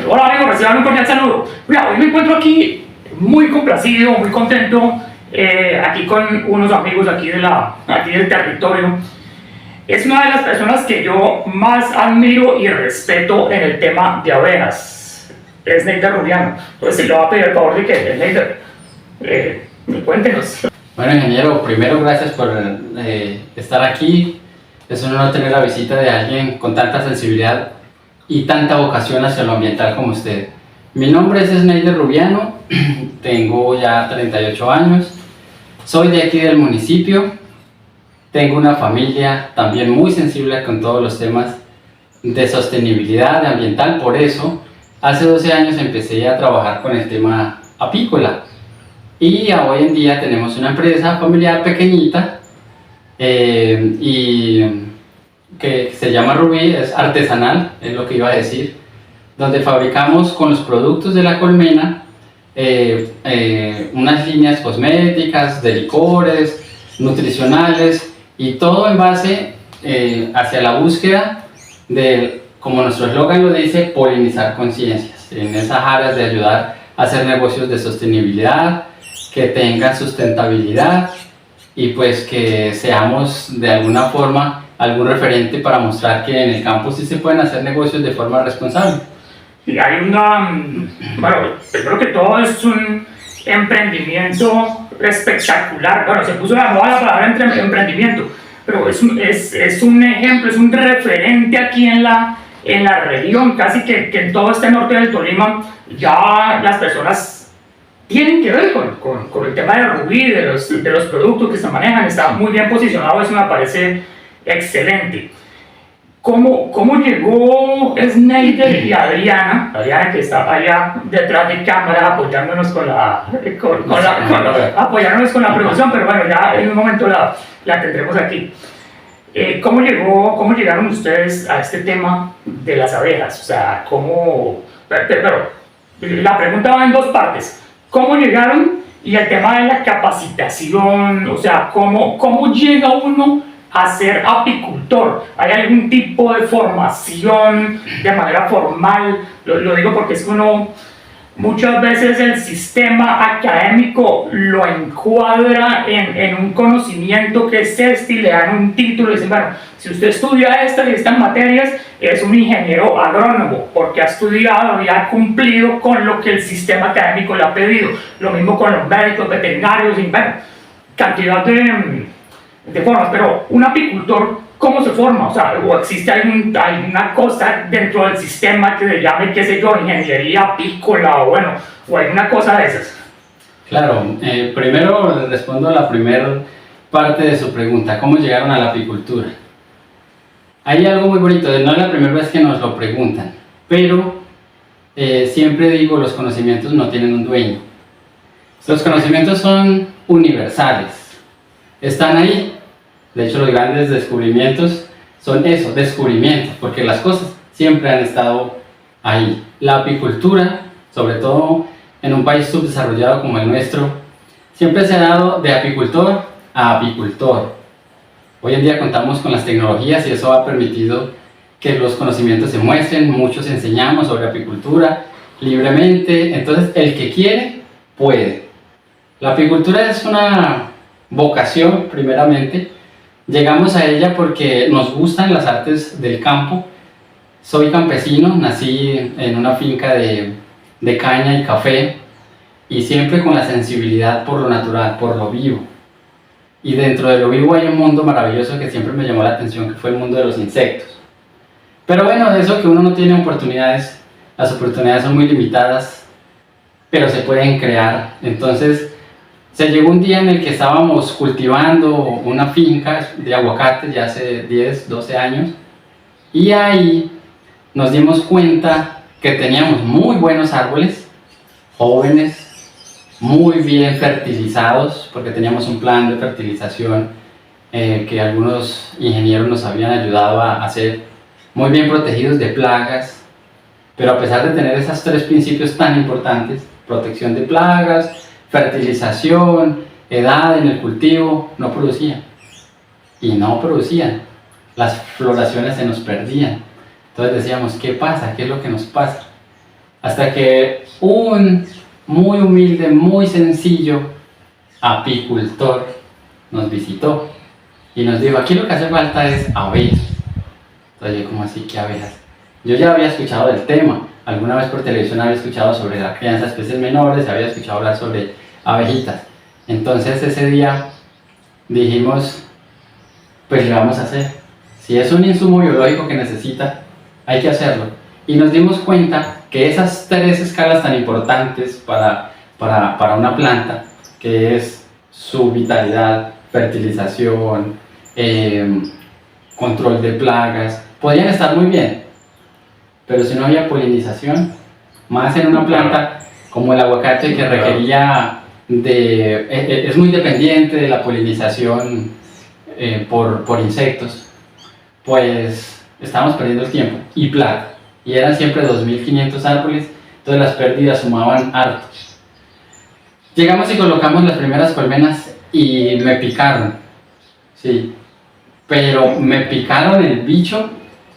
Hola amigos, reciban un cordial saludo. Mira, hoy me encuentro aquí muy complacido, muy contento, aquí con unos amigos aquí del territorio. Es una de las personas que yo más admiro y respeto en el tema de abejas. Es Neider Rubiano. Entonces, le voy a pedir el favor de que Neider, cuéntenos. Bueno, ingeniero, primero gracias por estar aquí. Es un honor tener la visita de alguien con tanta sensibilidad y tanta vocación hacia lo ambiental como usted. Mi nombre es Neider Rubiano, tengo ya 38 años, soy de aquí del municipio, tengo una familia también muy sensible con todos los temas de sostenibilidad, de ambiental, por eso hace 12 años empecé a trabajar con el tema apícola. Y hoy en día tenemos una empresa familiar pequeñita y que se llama Rubí, es artesanal, es lo que iba a decir, donde fabricamos con los productos de la colmena unas líneas cosméticas, de licores, nutricionales y todo en base hacia la búsqueda de, como nuestro eslogan lo dice, polinizar conciencias, en esas áreas de ayudar a hacer negocios de sostenibilidad, que tengan sustentabilidad y pues que seamos de alguna forma algún referente para mostrar que en el campo sí se pueden hacer negocios de forma responsable. Y hay bueno, yo creo que todo es un emprendimiento espectacular. Bueno, se puso de moda la palabra emprendimiento, pero es un ejemplo, es un referente aquí en la región, casi que en todo este norte del Tolima, ya las personas tienen que ver con el tema de Rubí, de los productos que se manejan, está muy bien posicionado, eso me parece excelente. ¿Cómo llegó Neider y Adriana que está allá detrás de cámara apoyándonos apoyándonos con la producción, pero bueno, ya en un momento la tendremos aquí. ¿Cómo llegaron ustedes a este tema de las abejas? O sea, pero la pregunta va en dos partes. ¿Cómo llegaron? Y el tema de la capacitación, o sea, ¿cómo llega uno a ser apicultor? ¿Hay algún tipo de formación de manera formal? Lo digo porque es que uno, muchas veces el sistema académico lo encuadra en un conocimiento que es y le dan un título y dicen, bueno, si usted estudia estas materias, es un ingeniero agrónomo, porque ha estudiado y ha cumplido con lo que el sistema académico le ha pedido. Lo mismo con los médicos, veterinarios, y bueno, cantidad de formas. Pero un apicultor, ¿cómo se forma? O sea, ¿o existe alguna cosa dentro del sistema que se llame, qué sé yo, ingeniería apícola o alguna cosa de esas? Claro, primero respondo a la primera parte de su pregunta, ¿cómo llegaron a la apicultura? Hay algo muy bonito, no es la primera vez que nos lo preguntan, pero siempre digo, los conocimientos no tienen un dueño. Los conocimientos son universales, están ahí. De hecho, los grandes descubrimientos son eso, descubrimientos, porque las cosas siempre han estado ahí. La apicultura, sobre todo en un país subdesarrollado como el nuestro, siempre se ha dado de apicultor a apicultor. Hoy en día contamos con las tecnologías y eso ha permitido que los conocimientos se muestren, muchos enseñamos sobre apicultura libremente, entonces el que quiere, puede. La apicultura es una vocación primeramente, llegamos a ella porque nos gustan las artes del campo. Soy campesino, nací en una finca de caña y café y siempre con la sensibilidad por lo natural, por lo vivo. Y dentro de lo vivo hay un mundo maravilloso que siempre me llamó la atención, que fue el mundo de los insectos. Pero bueno, de eso que uno no tiene oportunidades, las oportunidades son muy limitadas, pero se pueden crear. Entonces, se llegó un día en el que estábamos cultivando una finca de aguacate ya hace 10, 12 años, y ahí nos dimos cuenta que teníamos muy buenos árboles, jóvenes, muy bien fertilizados, porque teníamos un plan de fertilización que algunos ingenieros nos habían ayudado a hacer, muy bien protegidos de plagas, pero a pesar de tener esos tres principios tan importantes, protección de plagas, fertilización, edad en el cultivo, no producían. Y no producían. Las floraciones se nos perdían. Entonces decíamos, ¿qué pasa? ¿Qué es lo que nos pasa? Hasta que un muy humilde, muy sencillo apicultor nos visitó y nos dijo, aquí lo que hace falta es abejas. Entonces yo, ¿cómo así que abejas? Yo ya había escuchado del tema, alguna vez por televisión había escuchado sobre la crianza de especies menores, había escuchado hablar sobre abejitas. Entonces ese día dijimos, pues le vamos a hacer. Si es un insumo biológico que necesita, hay que hacerlo. Y nos dimos cuenta que esas tres escalas tan importantes para una planta, que es su vitalidad, fertilización, control de plagas, podían estar muy bien, pero si no había polinización, más en una planta como el aguacate que requería es muy dependiente de la polinización por insectos, pues estábamos perdiendo el tiempo y plata, y eran siempre 2.500 árboles, entonces las pérdidas sumaban harto. Llegamos y colocamos las primeras colmenas y me picaron, sí, pero me picaron el bicho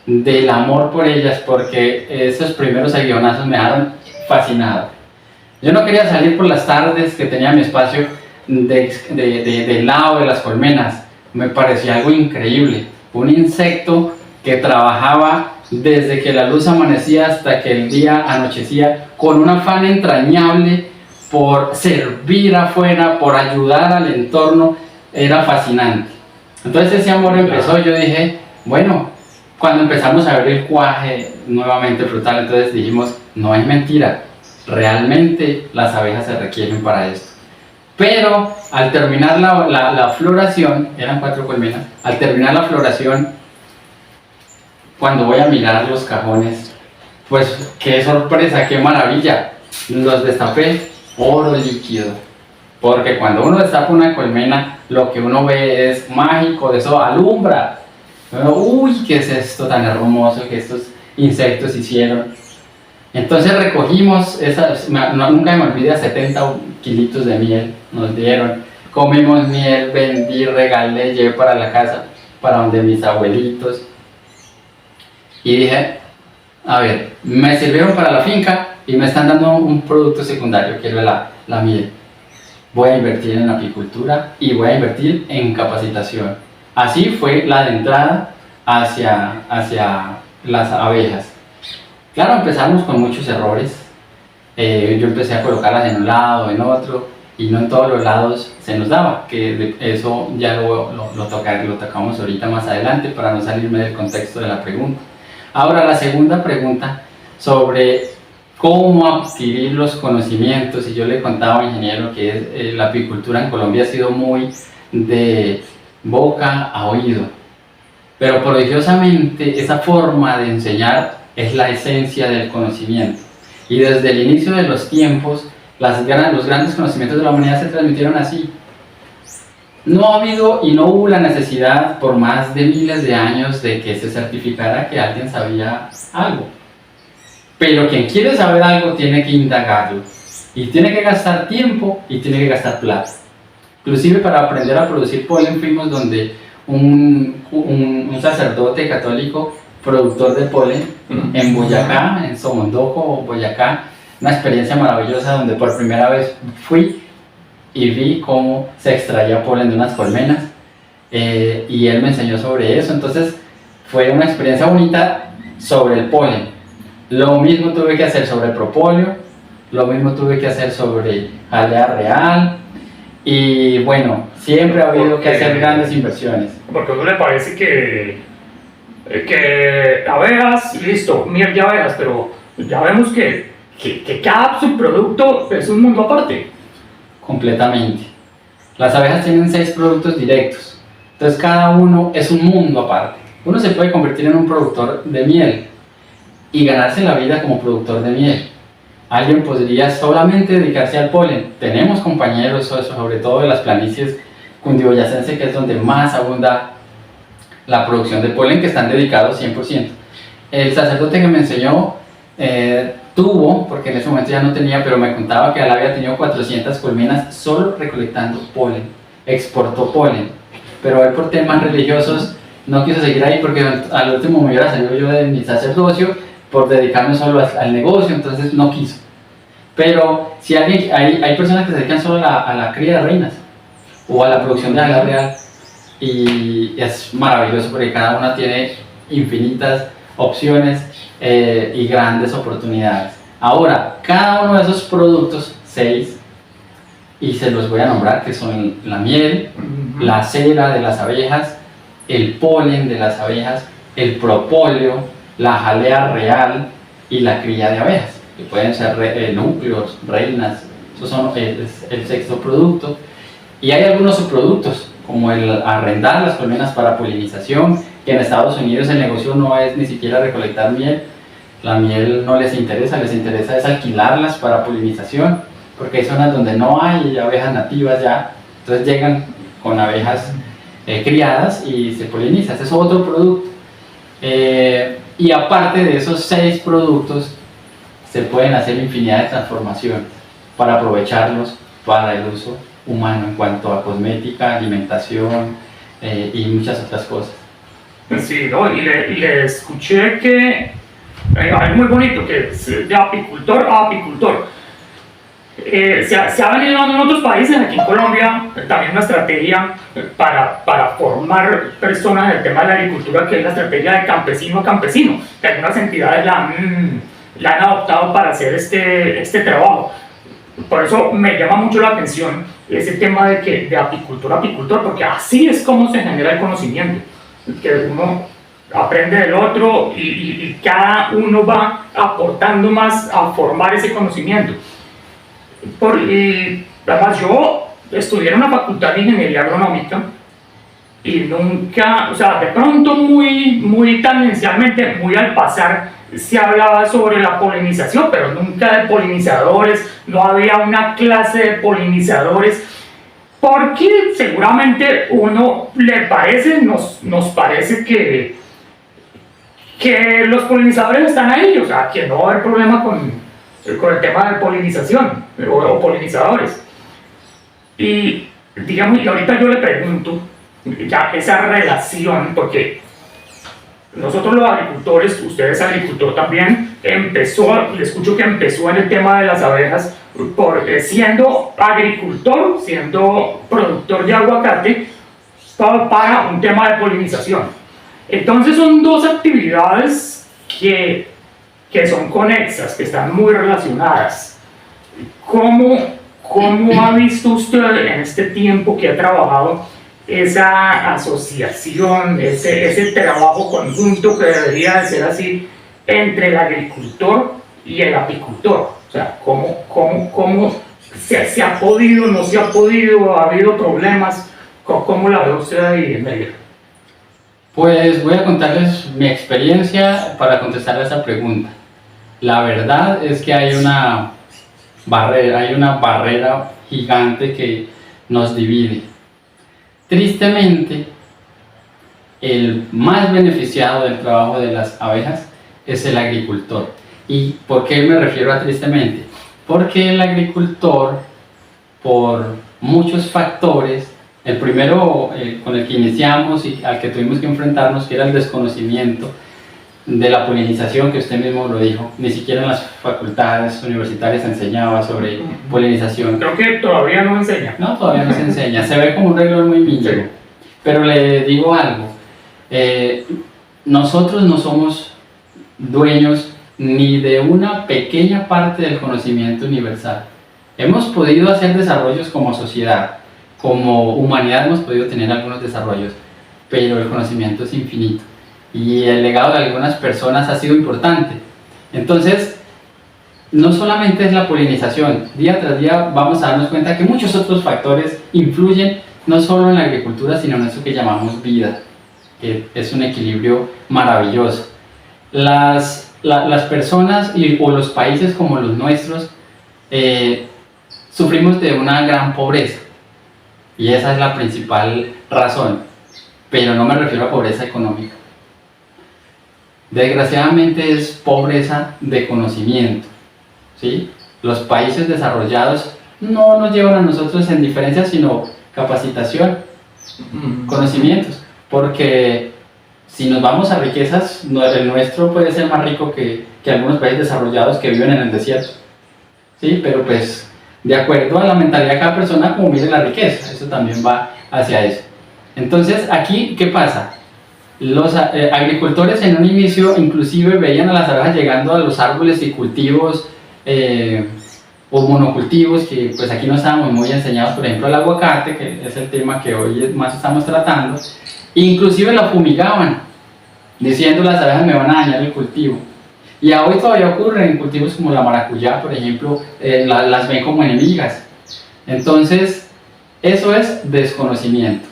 del amor por ellas, porque esos primeros aguijonazos me dejaron fascinado. Yo no quería salir por las tardes que tenía mi espacio del lado de las colmenas, me parecía algo increíble, un insecto que trabajaba desde que la luz amanecía hasta que el día anochecía con un afán entrañable por servir afuera, por ayudar al entorno, era fascinante. Entonces ese amor empezó, yo dije, bueno, cuando empezamos a ver el cuaje nuevamente frutal, entonces dijimos, no es mentira, realmente las abejas se requieren para esto. Pero al terminar la floración, eran 4 colmenas, al terminar la floración, cuando voy a mirar los cajones, pues qué sorpresa, qué maravilla, los destapé, oro líquido, porque cuando uno destapa una colmena, lo que uno ve es mágico, eso alumbra. Uy, ¿qué es esto tan hermoso que estos insectos hicieron? Entonces recogimos esas, nunca me olvidé, 70 kilitos de miel nos dieron, comimos miel, vendí, regalé, llevé para la casa, para donde mis abuelitos, y dije, a ver, me sirvieron para la finca y me están dando un producto secundario, que es la miel. Voy a invertir en apicultura y voy a invertir en capacitación. Así fue la de entrada hacia las abejas. Claro, empezamos con muchos errores. Yo empecé a colocarlas en un lado, en otro, y no en todos los lados se nos daba, que eso ya lo tocamos ahorita más adelante para no salirme del contexto de la pregunta. Ahora, la segunda pregunta sobre cómo adquirir los conocimientos, y yo le contaba al ingeniero que la apicultura en Colombia ha sido muy de boca a oído, pero prodigiosamente esa forma de enseñar es la esencia del conocimiento, y desde el inicio de los tiempos los grandes conocimientos de la humanidad se transmitieron así. No ha habido y no hubo la necesidad por más de miles de años de que se certificara que alguien sabía algo, pero quien quiere saber algo tiene que indagarlo, y tiene que gastar tiempo y tiene que gastar plata. Inclusive para aprender a producir polen fuimos donde un sacerdote católico productor de polen en Boyacá, en Somondoco, Boyacá, una experiencia maravillosa donde por primera vez fui y vi cómo se extraía polen de unas colmenas, y él me enseñó sobre eso. Entonces fue una experiencia bonita sobre el polen. Lo mismo tuve que hacer sobre el propóleo, lo mismo tuve que hacer sobre jalea real, y bueno, siempre ha habido que hacer grandes inversiones. Porque a uno le parece que abejas, listo, miel de abejas, pero ya vemos que cada subproducto es un mundo aparte. Completamente. Las abejas tienen 6 productos directos, entonces cada uno es un mundo aparte. Uno se puede convertir en un productor de miel y ganarse la vida como productor de miel. Alguien podría solamente dedicarse al polen. Tenemos compañeros, sobre todo de las planicies cundiboyacense, que es donde más abunda la producción de polen, que están dedicados 100%. El sacerdote que me enseñó tuvo, porque en ese momento ya no tenía, pero me contaba que él había tenido 400 colmenas solo recolectando polen, exportó polen, pero él por temas religiosos no quiso seguir ahí, porque al último me hubiera salido yo de mi sacerdocio, por dedicarme solo al negocio, entonces no quiso. Pero si hay personas que se dedican solo a la cría de reinas o a la producción de aves real, y es maravilloso porque cada una tiene infinitas opciones y grandes oportunidades. Ahora, cada uno de esos productos, 6, y se los voy a nombrar, que son la miel, la cera de las abejas, el polen de las abejas, el propóleo, la jalea real y la cría de abejas, que pueden ser núcleos, reinas, esos son el 6.º producto. Y hay algunos subproductos, como el arrendar las colmenas para polinización, que en Estados Unidos el negocio no es ni siquiera recolectar miel, la miel no les interesa es alquilarlas para polinización, porque hay zonas donde no hay abejas nativas ya, entonces llegan con abejas criadas y se poliniza, ese es otro producto. Y aparte de esos 6 productos, se pueden hacer infinidad de transformaciones para aprovecharlos para el uso humano en cuanto a cosmética, alimentación y muchas otras cosas. Sí, ¿no? Y le escuché que algo muy bonito, que es de apicultor a apicultor. Se ha venido dando en otros países, aquí en Colombia, también una estrategia para formar personas en el tema de la agricultura, que es la estrategia de campesino a campesino, que algunas entidades la han adoptado para hacer este trabajo. Por eso me llama mucho la atención ese tema de apicultor a apicultor, porque así es como se genera el conocimiento, que uno aprende del otro y cada uno va aportando más a formar ese conocimiento. Y además yo estudié en una facultad de ingeniería agronómica y nunca, o sea, de pronto muy tangencialmente, muy al pasar, se hablaba sobre la polinización, pero nunca de polinizadores, no había una clase de polinizadores, porque seguramente nos parece que los polinizadores están ahí, o sea, que no va a haber problema con el tema de polinización o polinizadores. Y digamos, y ahorita yo le pregunto, ya esa relación, porque nosotros los agricultores, usted es agricultor también, le escucho que empezó en el tema de las abejas, siendo agricultor, siendo productor de aguacate, para un tema de polinización. Entonces son dos actividades que son conexas, que están muy relacionadas. ¿Cómo ha visto usted en este tiempo que ha trabajado esa asociación, ese trabajo conjunto que debería de ser así entre el agricultor y el apicultor? O sea, ¿cómo se ha podido, no se ha podido, ha habido problemas? ¿Cómo la ve usted ahí en medio? Pues voy a contarles mi experiencia para contestar a esa pregunta. La verdad es que hay una barrera gigante que nos divide. Tristemente, el más beneficiado del trabajo de las abejas es el agricultor. ¿Y por qué me refiero a tristemente? Porque el agricultor, por muchos factores, el primero con el que iniciamos y al que tuvimos que enfrentarnos, que era el desconocimiento de la polinización, que usted mismo lo dijo, ni siquiera en las facultades universitarias se enseñaba sobre polinización. Creo que todavía no enseña. No, todavía no se enseña, se ve como un renglón muy mínimo. Sí. Pero le digo algo, nosotros no somos dueños ni de una pequeña parte del conocimiento universal. Hemos podido hacer desarrollos como sociedad, como humanidad hemos podido tener algunos desarrollos, pero el conocimiento es infinito y el legado de algunas personas ha sido importante. Entonces, no solamente es la polinización, día tras día vamos a darnos cuenta que muchos otros factores influyen no solo en la agricultura, sino en eso que llamamos vida, que es un equilibrio maravilloso. Las personas o los países como los nuestros sufrimos de una gran pobreza y esa es la principal razón, pero no me refiero a pobreza económica. Desgraciadamente es pobreza de conocimiento, ¿sí? Los países desarrollados no nos llevan a nosotros en diferencia, sino capacitación, conocimientos, porque si nos vamos a riquezas, el nuestro puede ser más rico que algunos países desarrollados que viven en el desierto, ¿sí? Pero pues de acuerdo a la mentalidad de cada persona, como mire la riqueza, eso también va hacia eso. Entonces aquí, ¿qué pasa? Los agricultores en un inicio inclusive veían a las abejas llegando a los árboles y cultivos o monocultivos que pues aquí no estábamos muy enseñados, por ejemplo el aguacate, que es el tema que hoy más estamos tratando, inclusive lo fumigaban, diciendo las abejas me van a dañar el cultivo. Y hoy todavía ocurre en cultivos como la maracuyá, por ejemplo, las ven como enemigas. Entonces, eso es desconocimiento.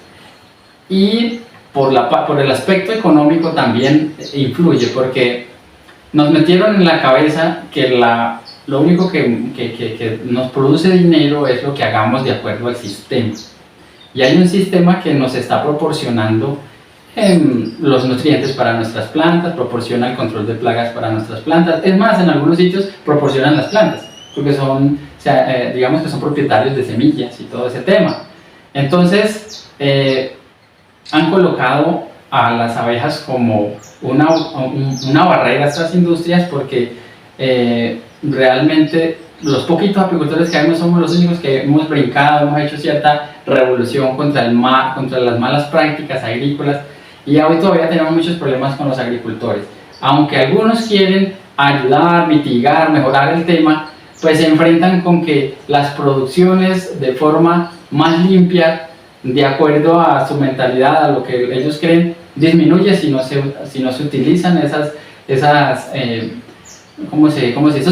Y por el aspecto económico también influye, porque nos metieron en la cabeza que lo único que nos produce dinero es lo que hagamos de acuerdo al sistema. Y hay un sistema que nos está proporcionando los nutrientes para nuestras plantas, proporciona el control de plagas para nuestras plantas. Es más, en algunos sitios proporcionan las plantas, porque digamos que son propietarios de semillas y todo ese tema. Entonces, han colocado a las abejas como una barrera a estas industrias porque realmente los poquitos apicultores que hay no somos los únicos que hemos brincado, hemos hecho cierta revolución contra las malas prácticas agrícolas y hoy todavía tenemos muchos problemas con los agricultores. Aunque algunos quieren ayudar, mitigar, mejorar el tema, pues se enfrentan con que las producciones de forma más limpia, de acuerdo a su mentalidad, a lo que ellos creen, disminuye si no se utilizan esos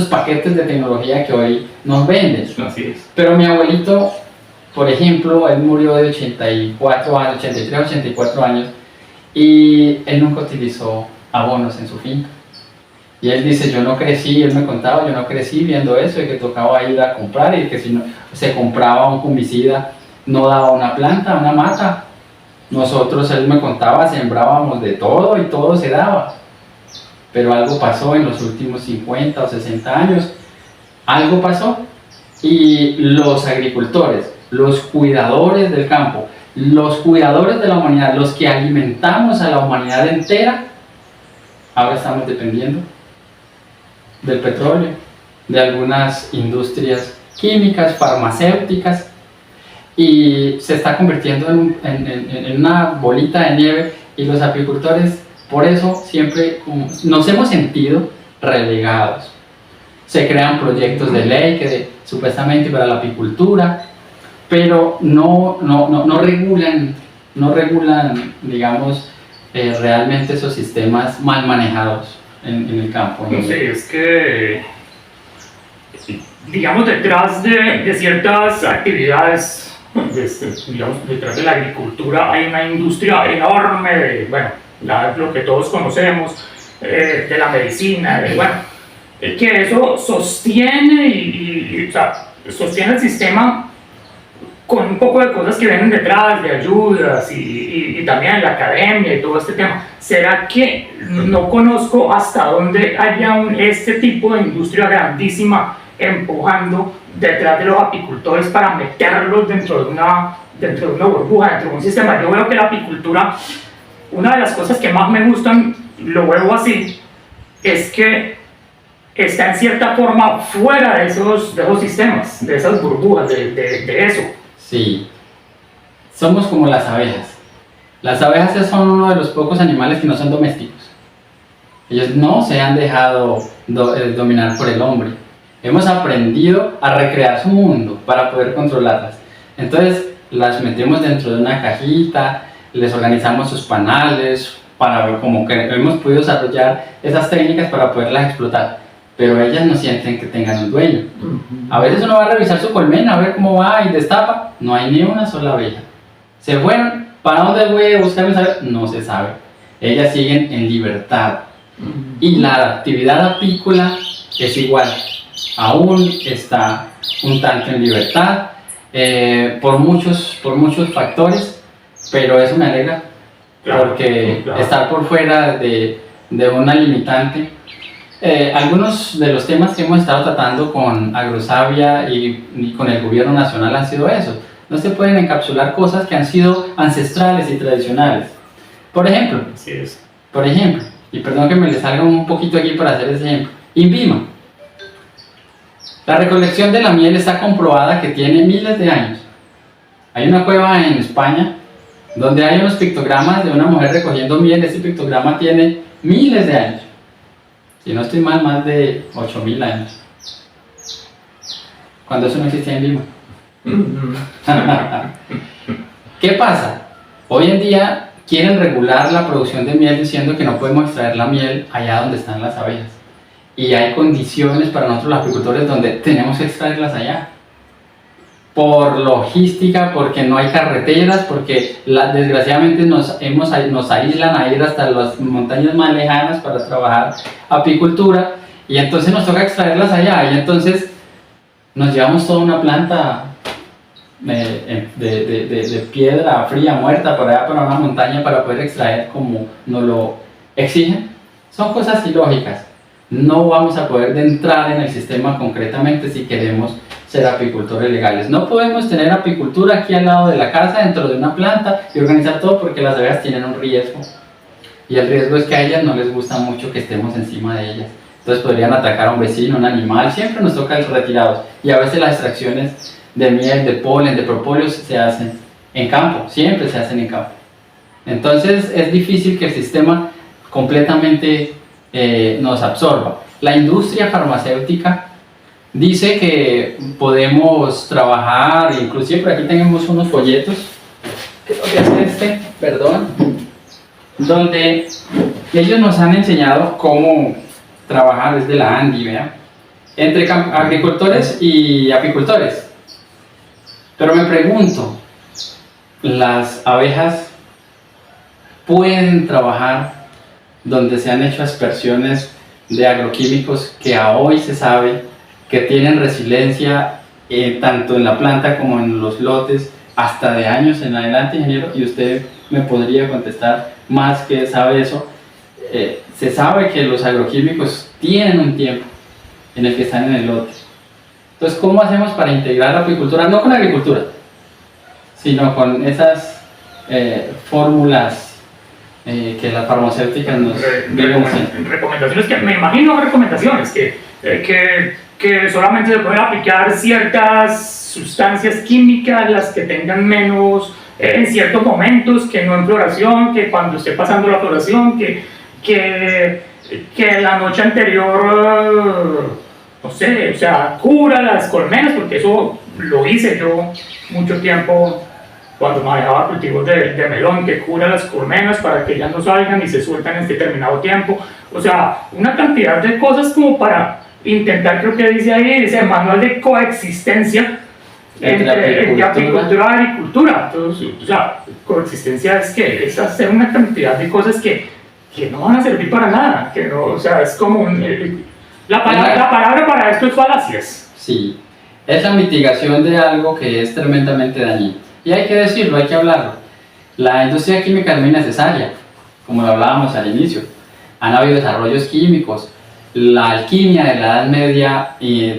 paquetes de tecnología que hoy nos venden. Así es. Pero mi abuelito, por ejemplo, él murió de 84 años, 83, 84 años, y él nunca utilizó abonos en su finca. Y él dice, él me contaba, yo no crecí viendo eso, y que tocaba ir a comprar, y que si no se compraba un fungicida, no daba una planta, una mata. Nosotros, él me contaba, sembrábamos de todo y todo se daba. Pero algo pasó en los últimos 50 o 60 años. Algo pasó y los agricultores, los cuidadores del campo, los cuidadores de la humanidad, los que alimentamos a la humanidad entera, ahora estamos dependiendo del petróleo, de algunas industrias químicas, farmacéuticas, y se está convirtiendo en una bolita de nieve, y los apicultores por eso siempre nos hemos sentido relegados. Se crean proyectos de ley que supuestamente para la apicultura, pero no regulan, digamos, realmente esos sistemas mal manejados en el campo. No sé, es que, digamos, detrás de ciertas actividades, digamos, detrás de la agricultura hay una industria enorme de, lo que todos conocemos, de la medicina, que eso sostiene sostiene el sistema con un poco de cosas que vienen detrás, de ayudas y también la academia y todo este tema. ¿Será que no conozco hasta dónde haya este tipo de industria grandísima empujando detrás de los apicultores para meterlos dentro de una burbuja, dentro de un sistema? Yo veo que la apicultura, una de las cosas que más me gustan, lo veo así, es que está en cierta forma fuera de esos sistemas, de esas burbujas, de eso. Sí, somos como las abejas. Las abejas son uno de los pocos animales que no son domésticos. Ellos no se han dejado dominar por el hombre. Hemos aprendido a recrear su mundo para poder controlarlas. Entonces las metemos dentro de una cajita, les organizamos sus panales, para ver como que hemos podido desarrollar esas técnicas para poderlas explotar. Pero ellas no sienten que tengan un dueño. A veces uno va a revisar su colmena, a ver cómo va y destapa, no hay ni una sola abeja. Se fueron, ¿para dónde voy a buscar? No se sabe. Ellas siguen en libertad. Y la actividad apícola es igual. Aún está un tanto en libertad, por muchos factores, pero eso me alegra, porque estar por fuera de una limitante. Algunos de los temas que hemos estado tratando con Agrosavia y con el gobierno nacional han sido eso. No se pueden encapsular cosas que han sido ancestrales y tradicionales. Por ejemplo, Por ejemplo, y perdón que me le salga un poquito aquí para hacer ese ejemplo, INVIMA. La recolección de la miel está comprobada que tiene miles de años. Hay una cueva en España donde hay unos pictogramas de una mujer recogiendo miel. Ese pictograma tiene miles de años. Si no estoy mal, más de 8000 años. Cuando eso no existía en Lima. ¿Qué pasa? Hoy en día quieren regular la producción de miel diciendo que no podemos extraer la miel allá donde están las abejas. Y hay condiciones para nosotros los apicultores donde tenemos que extraerlas allá. Por logística, porque no hay carreteras, porque desgraciadamente nos aíslan a ir hasta las montañas más lejanas para trabajar apicultura, y entonces nos toca extraerlas allá, y entonces nos llevamos toda una planta de piedra fría, muerta, por allá para una montaña para poder extraer como nos lo exigen. Son cosas ilógicas. No vamos a poder entrar en el sistema concretamente si queremos ser apicultores legales. No podemos tener apicultura aquí al lado de la casa, dentro de una planta, y organizar todo porque las abejas tienen un riesgo. Y el riesgo es que a ellas no les gusta mucho que estemos encima de ellas. Entonces podrían atacar a un vecino, un animal. Siempre nos toca el retirados. Y a veces las extracciones de miel, de polen, de propóleos se hacen en campo. Siempre se hacen en campo. Entonces es difícil que el sistema completamente nos absorba. La industria farmacéutica dice que podemos trabajar, inclusive por aquí tenemos unos folletos, creo que es donde ellos nos han enseñado cómo trabajar desde la ANDI, ¿verdad? Entre agricultores y apicultores. Pero me pregunto, ¿las abejas pueden trabajar donde se han hecho aspersiones de agroquímicos que a hoy se sabe que tienen resiliencia tanto en la planta como en los lotes hasta de años en adelante, ingeniero? Y usted me podría contestar más que sabe eso. Se sabe que los agroquímicos tienen un tiempo en el que están en el lote. Entonces, ¿cómo hacemos para integrar la apicultura? No con la agricultura, sino con esas fórmulas que las farmacéuticas nos recomendaciones que me imagino recomendaciones que solamente se pueden aplicar ciertas sustancias químicas, las que tengan menos en ciertos momentos, que no en floración, que cuando esté pasando la floración, que la noche anterior, no sé, o sea, cura las colmenas, porque eso lo hice yo mucho tiempo cuando manejaba cultivos de melón, que cura las colmenas para que ellas no salgan y se sueltan en determinado tiempo. O sea, una cantidad de cosas como para intentar, creo que dice ahí, ese manual de coexistencia entre apicultura y agricultura. Entonces, o sea, coexistencia es hacer una cantidad de cosas que no van a servir para nada, que no, o sea, es como la palabra para esto es falacias. Sí, es la mitigación de algo que es tremendamente dañino. Y hay que decirlo, hay que hablarlo. La industria química es muy necesaria, como lo hablábamos al inicio. Han habido desarrollos químicos. La alquimia de la Edad Media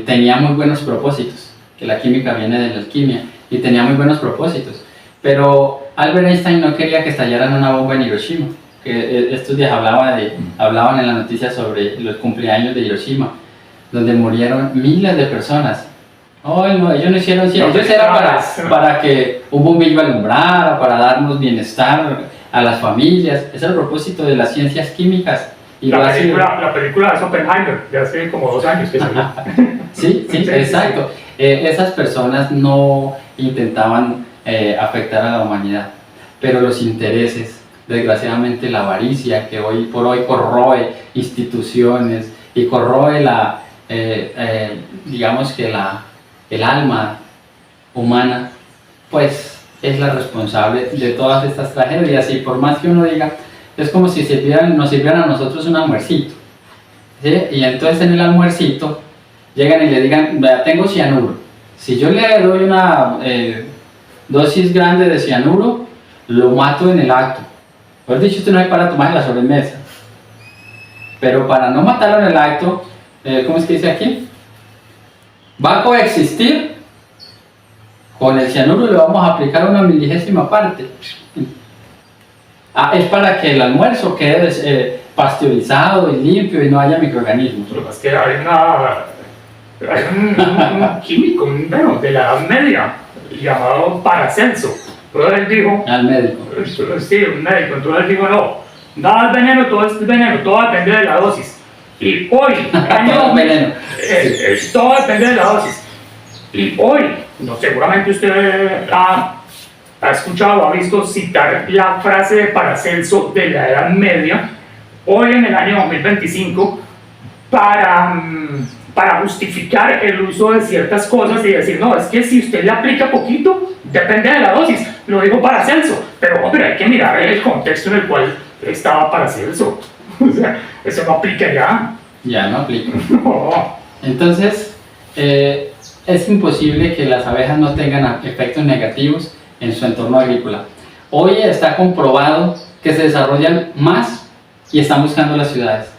tenía muy buenos propósitos, que la química viene de la alquimia, y tenía muy buenos propósitos. Pero Albert Einstein no quería que estallaran una bomba en Hiroshima. Que estos días hablaban en la noticia sobre los cumpleaños de Hiroshima, donde murieron miles de personas. Oh, no, ellos no hicieron ciencia, ellos era para que un bombillo alumbrara, para darnos bienestar a las familias. Ese es el propósito de las ciencias químicas. Y la película de Oppenheimer, de hace como 2 años que salió. Sí, exacto. Esas personas no intentaban afectar a la humanidad, pero los intereses, desgraciadamente la avaricia que hoy por hoy corroe instituciones y corroe digamos que el alma humana, pues es la responsable de todas estas tragedias. Y por más que uno diga, es como si nos sirvieran a nosotros un almuercito, ¿sí? Y entonces en el almuercito llegan y le digan, vea, tengo cianuro. Si yo le doy una dosis grande de cianuro, lo mato en el acto. Por dicho, usted no hay para tomar en la sobremesa. Pero para no matarlo en el acto, ¿cómo es que dice aquí? Va a coexistir con el cianuro y le vamos a aplicar una miligésima parte. Ah, es para que el almuerzo quede pasteurizado y limpio y no haya microorganismos. Lo que pasa es que hay un químico, bueno, de la Edad Media, llamado Paracelso. Entonces él dijo, Al médico. sí, un médico, entonces él dijo, no, nada es veneno, todo es veneno, todo depende de la dosis. Y hoy, año Todo es 2000, veneno. todo depende de la dosis. Y hoy, no, seguramente usted ha escuchado, ha visto citar la frase de Paracelso de la Edad Media, hoy en el año 2025, para justificar el uso de ciertas cosas y decir, no, es que si usted le aplica poquito, depende de la dosis, lo digo Paracelso, pero hombre, hay que mirar el contexto en el cual estaba Paracelso, o sea, eso no aplica ya. Ya no aplica. No. Entonces, es imposible que las abejas no tengan efectos negativos en su entorno agrícola. Hoy está comprobado que se desarrollan más y están buscando las ciudades.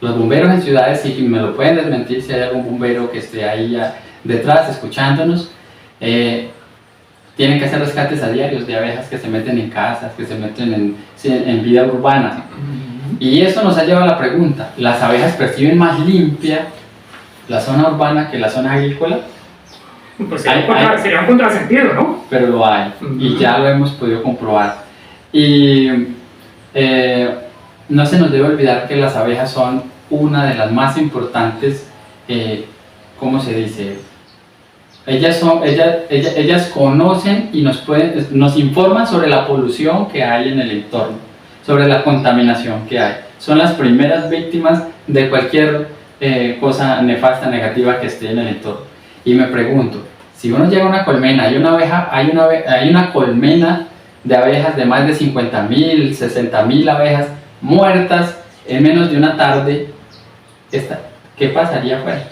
Los bomberos en ciudades, si me lo pueden desmentir, si hay algún bombero que esté ahí ya detrás escuchándonos, tienen que hacer rescates a diarios de abejas que se meten en casas, que se meten en vida urbana. Y eso nos ha llevado a la pregunta, ¿las abejas perciben más limpia la zona urbana que la zona agrícola? Pues sería un contrasentido, ¿no? Pero lo hay, y ya lo hemos podido comprobar. Y no se nos debe olvidar que las abejas son una de las más importantes, ¿cómo se dice? Ellas conocen y nos informan sobre la polución que hay en el entorno, sobre la contaminación que hay. Son las primeras víctimas de cualquier cosa nefasta, negativa que esté en el entorno. Y me pregunto, si uno llega a una colmena, hay una colmena de abejas de más de 50.000, 60.000 abejas muertas en menos de una tarde, ¿qué pasaría afuera?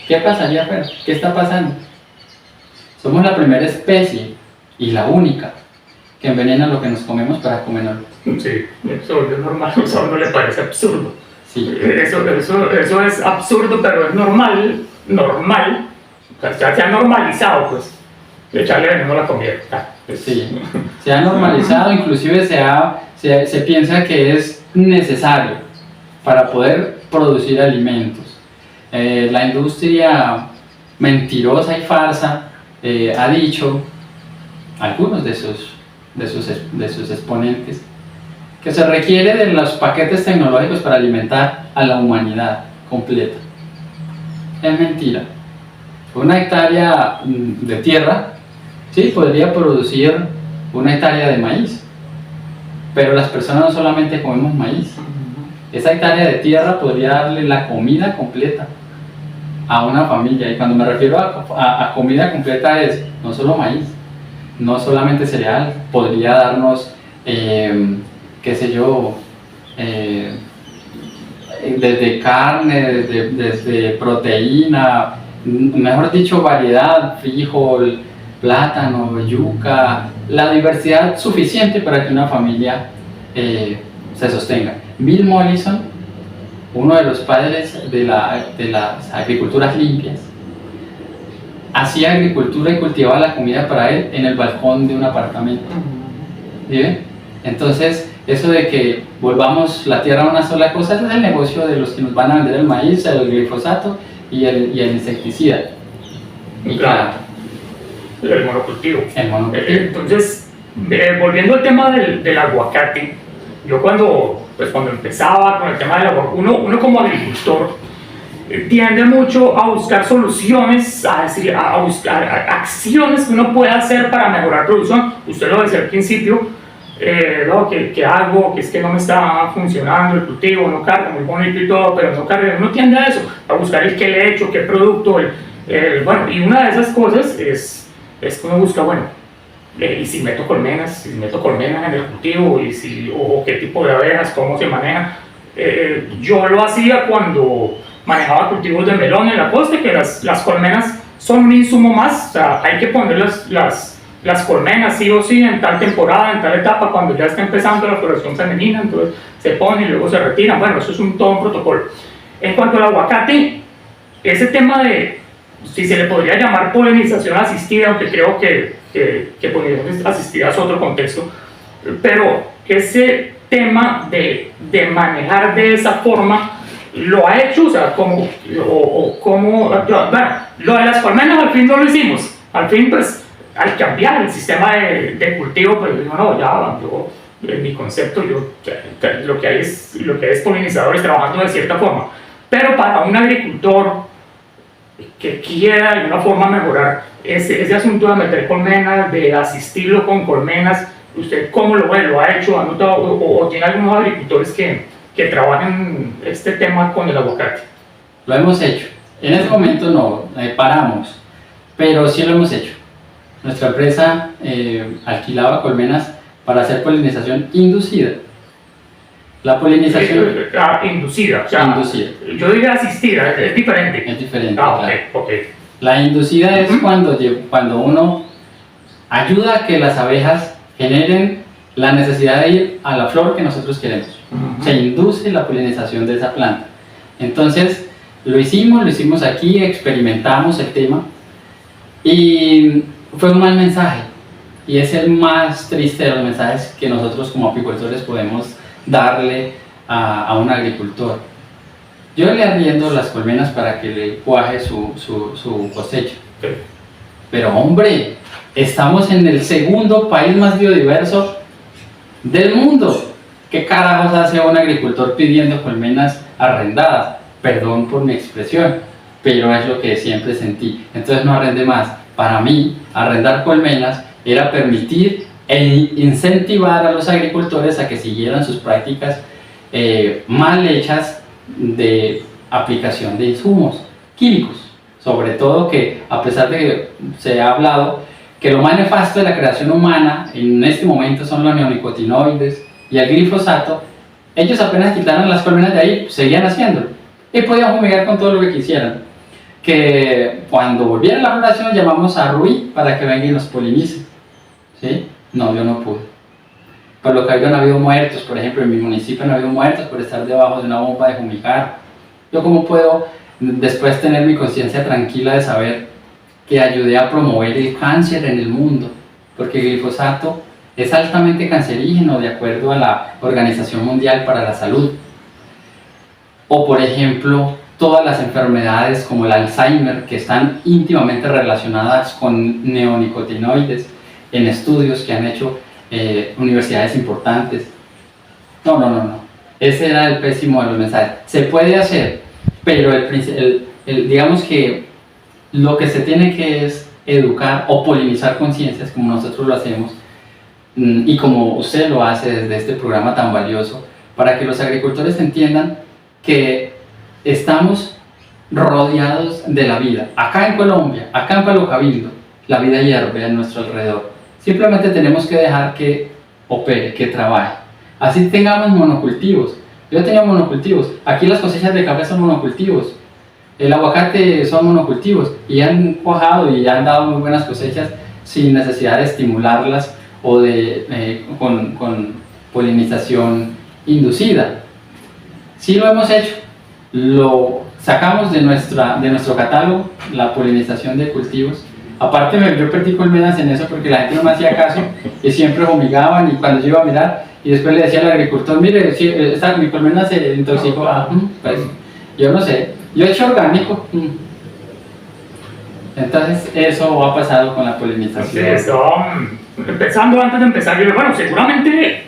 ¿Qué pasaría afuera? ¿Qué está pasando? Somos la primera especie y la única que envenena lo que nos comemos para comerlo. Sí, eso es normal, eso a uno le parece absurdo. Sí. Eso es absurdo, pero es normal, o sea, se ha normalizado, pues, echarle veneno a la comida. Sí, se ha normalizado, inclusive se piensa que es necesario para poder producir alimentos. La industria mentirosa y farsa ha dicho, algunos de sus exponentes, que se requiere de los paquetes tecnológicos para alimentar a la humanidad completa. Es mentira. Una hectárea de tierra, sí, podría producir una hectárea de maíz, pero las personas no solamente comemos maíz. Esa hectárea de tierra podría darle la comida completa a una familia, y cuando me refiero a comida completa es no solo maíz, no solamente cereal, podría darnos, qué sé yo, desde carne, desde proteína, mejor dicho, variedad, frijol, plátano, yuca, la diversidad suficiente para que una familia se sostenga. Bill Mollison, uno de los padres de las agriculturas limpias, hacía agricultura y cultivaba la comida para él en el balcón de un apartamento. ¿Sí? Entonces, eso de que volvamos la tierra a una sola cosa, ese es el negocio de los que nos van a vender el maíz, el glifosato y el insecticida. Y claro, el monocultivo. El monocultivo. Entonces, volviendo al tema del aguacate, yo cuando empezaba con el tema del aguacate, uno como agricultor tiende mucho a buscar soluciones, a buscar acciones que uno pueda hacer para mejorar producción. Usted lo decía al principio, no, ¿qué hago? Que es que no me está funcionando el cultivo, no carga, muy bonito y todo, pero no carga. Uno tiende a eso, a buscar el qué le he hecho, qué producto, bueno, y una de esas cosas es que uno busca, bueno, y si meto colmenas en el cultivo, o qué tipo de abejas, cómo se maneja. Yo lo hacía cuando manejaba cultivos de melón en la costa, que las colmenas son un insumo más, o sea, hay que poner las colmenas sí o sí en tal temporada, en tal etapa, cuando ya está empezando la floración femenina, entonces se pone y luego se retiran. Bueno, eso es todo un protocolo. En cuanto al aguacate, ese tema de, si se le podría llamar polinización asistida, aunque creo que polinización asistida es otro contexto, pero ese tema de manejar de esa forma lo ha hecho? O sea, bueno, lo de las colmenas al fin no lo hicimos. Al fin, pues, al cambiar el sistema de cultivo, pues digo, no, ya, yo, en mi concepto, lo que hay es polinizadores trabajando de cierta forma. Pero para un agricultor que quiera de alguna forma mejorar ese asunto de meter colmenas, de asistirlo con colmenas, ¿usted cómo lo ve? ¿Lo ha hecho? ¿Ha notado? ¿O tiene algunos agricultores que trabajan este tema con el aguacate? Lo hemos hecho. En este momento no, paramos, pero sí lo hemos hecho. Nuestra empresa alquilaba colmenas para hacer polinización inducida. La polinización inducida, o sea, inducida. Yo diría asistida, es diferente. Es diferente, claro. Okay. La inducida es cuando uno ayuda a que las abejas generen la necesidad de ir a la flor que nosotros queremos. Se induce la polinización de esa planta. Entonces, lo hicimos aquí, experimentamos el tema y fue un mal mensaje. Y es el más triste de los mensajes que nosotros como apicultores podemos darle a un agricultor. Yo le arriendo las colmenas para que le cuaje su cosecha. Pero hombre, estamos en el segundo país más biodiverso del mundo. ¿Qué carajos hace un agricultor pidiendo colmenas arrendadas? Perdón por mi expresión, pero es lo que siempre sentí. Entonces no arrende más. Para mí, arrendar colmenas era permitir e incentivar a los agricultores a que siguieran sus prácticas mal hechas de aplicación de insumos químicos. Sobre todo que, a pesar de que se ha hablado que lo más nefasto de la creación humana en este momento son los neonicotinoides y el glifosato, ellos apenas quitaron las colmenas de ahí, seguían haciéndolo y podían fumigar con todo lo que quisieran. Que cuando volviera la floración llamamos a Rui para que venga y nos polinice. ¿Sí? No, yo no pude. Por lo que no ha habido muertos, por ejemplo, en mi municipio no ha habido muertos por estar debajo de una bomba de fumigar. ¿Yo cómo puedo después tener mi conciencia tranquila de saber que ayudé a promover el cáncer en el mundo? Porque el glifosato es altamente cancerígeno de acuerdo a la Organización Mundial para la Salud. O por ejemplo, todas las enfermedades como el Alzheimer, que están íntimamente relacionadas con neonicotinoides en estudios que han hecho universidades importantes. No. Ese era el pésimo de los mensajes. Se puede hacer, pero digamos que lo que se tiene que es educar o polinizar conciencias, como nosotros lo hacemos, y como usted lo hace desde este programa tan valioso, para que los agricultores entiendan que estamos rodeados de la vida. Acá en Colombia, acá en Palo Cabildo, la vida hierve a nuestro alrededor. Simplemente tenemos que dejar que opere, que trabaje. Así tengamos monocultivos. Yo tenía monocultivos. Aquí las cosechas de café son monocultivos. El aguacate son monocultivos. Y han cuajado y han dado muy buenas cosechas sin necesidad de estimularlas o con polinización inducida. Sí lo hemos hecho. Lo sacamos de nuestro catálogo, la polinización de cultivos. Aparte yo perdí colmenas en eso porque la gente no me hacía caso y siempre fumigaban, y cuando yo iba a mirar y después le decía al agricultor, mire, mi colmena se intoxicó. Pues yo no sé, yo he hecho orgánico. Entonces eso ha pasado con la polinización. Empezando, antes de empezar, bueno, seguramente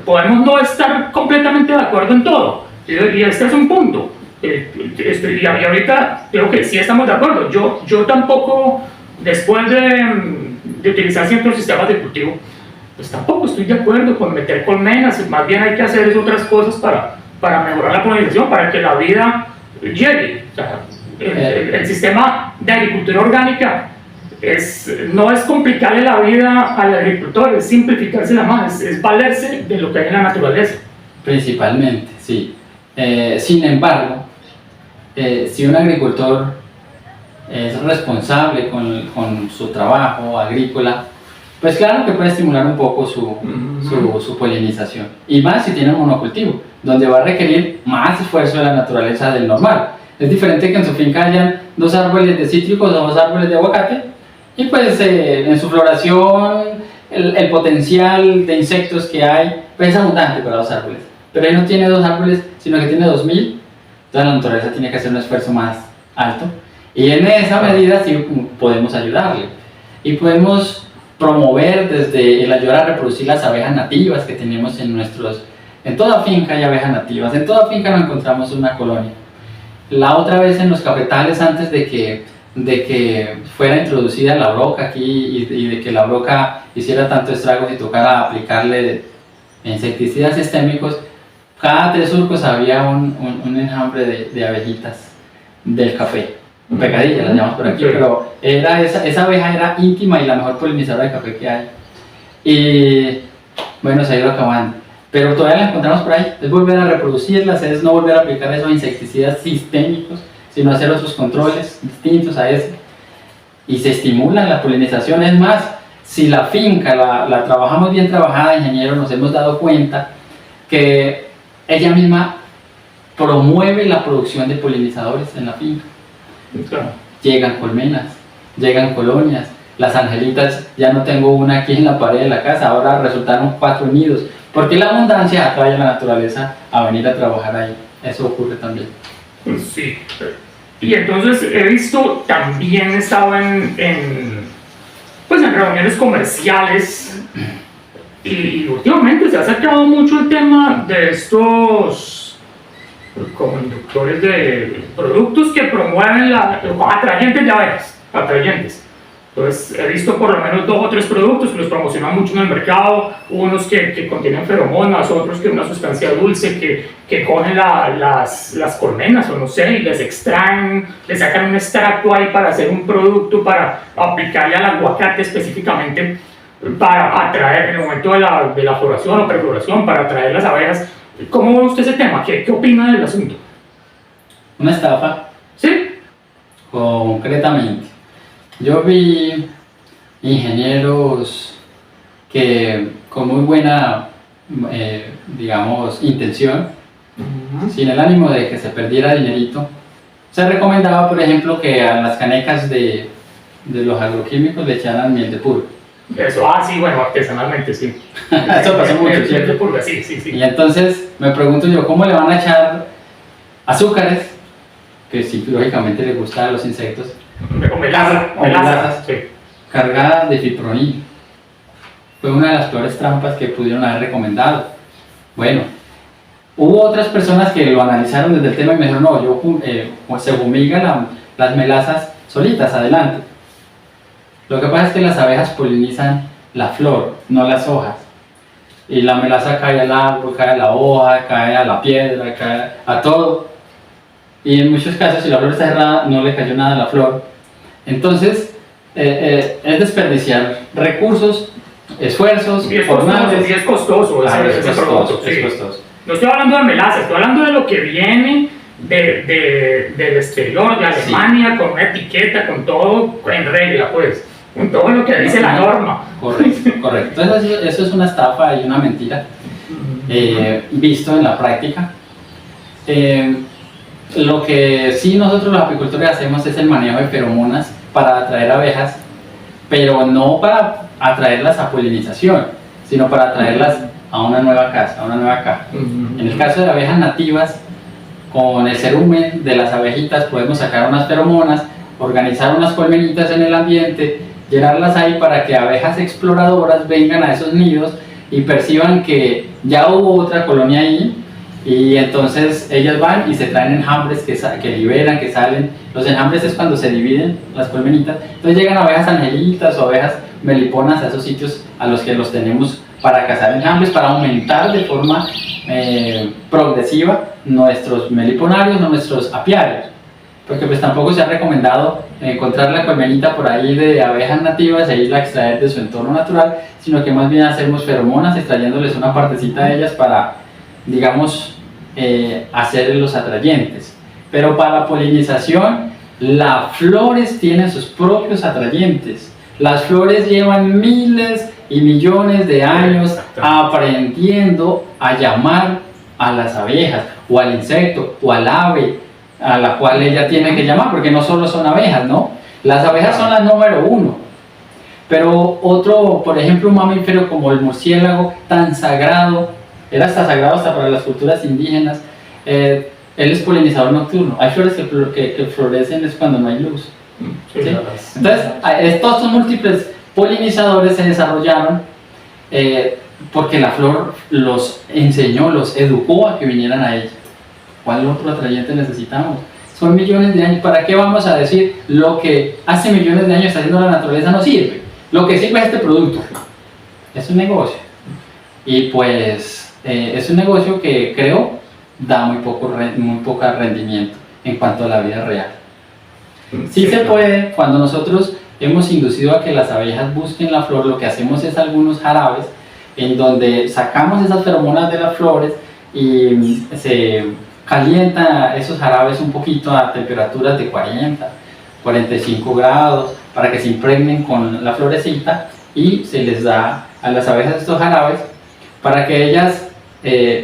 podemos no estar completamente de acuerdo en todo, y este es un punto. Y ahorita creo que sí estamos de acuerdo. Yo tampoco, después de utilizar ciertos sistemas de cultivo, pues tampoco estoy de acuerdo con meter colmenas. Más bien hay que hacer otras cosas para mejorar la polinización, para que la vida llegue. O sea, el sistema de agricultura orgánica no es complicarle la vida al agricultor, es simplificársela más, es valerse de lo que hay en la naturaleza. Principalmente, sí. Sin embargo, si un agricultor es responsable con su trabajo agrícola, pues claro que puede estimular un poco su polinización. Y más si tiene un monocultivo, donde va a requerir más esfuerzo de la naturaleza del normal. Es diferente que en su finca hayan 2 árboles de cítricos o 2 árboles de aguacate, y pues en su floración el potencial de insectos que hay pues es abundante para 2 árboles, pero él no tiene 2 árboles, sino que tiene 2000, entonces la naturaleza tiene que hacer un esfuerzo más alto, y en esa medida sí podemos ayudarle, y podemos promover desde el ayudar a reproducir las abejas nativas que tenemos en toda finca hay abejas nativas, en toda finca nos encontramos una colonia. La otra vez en los cafetales, antes de que fuera introducida la broca aquí y de que la broca hiciera tanto estragos y tocara aplicarle insecticidas sistémicos, cada 3 surcos había un enjambre de abejitas del café, pegadillas las llamamos por aquí, pero esa abeja era íntima y la mejor polinizadora de café que hay. Y bueno, se ha ido acabando, pero todavía la encontramos por ahí. Es volver a reproducirlas, es no volver a aplicar esos insecticidas sistémicos, sino hacer otros controles distintos a ese, y se estimula la polinización. Es más, si la finca la trabajamos bien trabajada, ingenieros, nos hemos dado cuenta que ella misma promueve la producción de polinizadores en la finca. Claro. Llegan colmenas, llegan colonias, las angelitas, ya no tengo una aquí en la pared de la casa, ahora resultaron 4 nidos, porque la abundancia atrae a la naturaleza a venir a trabajar ahí. Eso ocurre también. Sí. Y entonces he visto, también he estado pues en reuniones comerciales, y últimamente se ha sacado mucho el tema de estos como inductores de productos que promueven atrayentes de abejas, atrayentes. Entonces he visto por lo menos 2 o 3 productos que los promocionan mucho en el mercado, unos que contienen feromonas, otros que una sustancia dulce que cogen las colmenas o no sé, y les extraen, les sacan un extracto ahí para hacer un producto para aplicarle al aguacate específicamente para atraer en el momento de la floración o prefloración, para atraer las abejas. ¿Cómo ve usted ese tema? ¿Qué opina del asunto? Una estafa. ¿Sí? Concretamente. Yo vi ingenieros que con muy buena, digamos, intención, sin el ánimo de que se perdiera dinerito, se recomendaba, por ejemplo, que a las canecas de los agroquímicos le echaran miel de pulga. Eso, sí, bueno, artesanalmente, sí. Eso pasó mucho, ¿cierto? De pulga, sí, sí, sí. Y entonces me pregunto yo, ¿cómo le van a echar azúcares, que sí, lógicamente les gustan a los insectos, O melazas, sí, cargadas de fipronil? Fue una de las peores trampas que pudieron haber recomendado. Bueno, hubo otras personas que lo analizaron desde el tema y me dijeron, no, se fumigan las melazas solitas, adelante. Lo que pasa es que las abejas polinizan la flor, no las hojas. Y la melaza cae al árbol, cae a la hoja, cae a la piedra, cae a todo. Y en muchos casos, si la flor está cerrada, no le cayó nada a la flor. Entonces, es desperdiciar recursos, esfuerzos, jornadas. Y es costoso ese producto. Es costoso. No estoy hablando de melaza, estoy hablando de lo que viene del exterior, de Alemania, con una etiqueta, con todo en regla, pues. Con todo lo que dice la norma. Correcto. Entonces, eso es una estafa y una mentira, visto en la práctica. Lo que sí nosotros los apicultores hacemos es el manejo de feromonas para atraer abejas, pero no para atraerlas a polinización, sino para atraerlas a una nueva casa, a una nueva caja. En el caso de abejas nativas, con el cerumen de las abejitas podemos sacar unas feromonas, organizar unas colmenitas en el ambiente, llenarlas ahí para que abejas exploradoras vengan a esos nidos y perciban que ya hubo otra colonia ahí, y entonces ellas van y se traen enjambres que liberan, que salen. Los enjambres es cuando se dividen las colmenitas, entonces llegan abejas angelitas o abejas meliponas a esos sitios a los que los tenemos para cazar enjambres, para aumentar de forma progresiva nuestros meliponarios o nuestros apiarios, porque pues tampoco se ha recomendado encontrar la colmenita por ahí de abejas nativas e irla a extraer de su entorno natural, sino que más bien hacemos feromonas extrayéndoles una partecita de ellas para, digamos, hacer los atrayentes. Pero para la polinización, las flores tienen sus propios atrayentes. Las flores llevan miles y millones de años aprendiendo a llamar a las abejas, o al insecto, o al ave a la cual ella tiene que llamar, porque no solo son abejas, ¿no? Las abejas son las número 1, Pero otro, por ejemplo, un mamífero como el murciélago, tan sagrado, era hasta sagrado hasta para las culturas indígenas, él es polinizador nocturno. Hay flores que florecen es cuando no hay luz. Sí, ¿Sí? las- Entonces, estos múltiples polinizadores se desarrollaron porque la flor los enseñó, los educó a que vinieran a ella. ¿Cuál otro atrayente necesitamos? Son millones de años. ¿Para qué vamos a decir lo que hace millones de años está haciendo la naturaleza no sirve? Lo que sirve es este producto. Es un negocio. Y pues es un negocio que creo da muy poco rendimiento en cuanto a la vida real. Sí se puede, cuando nosotros hemos inducido a que las abejas busquen la flor, lo que hacemos es algunos jarabes en donde sacamos esas feromonas de las flores y se calientan esos jarabes un poquito a temperaturas de 40, 45 grados para que se impregnen con la florecita y se les da a las abejas estos jarabes para que ellas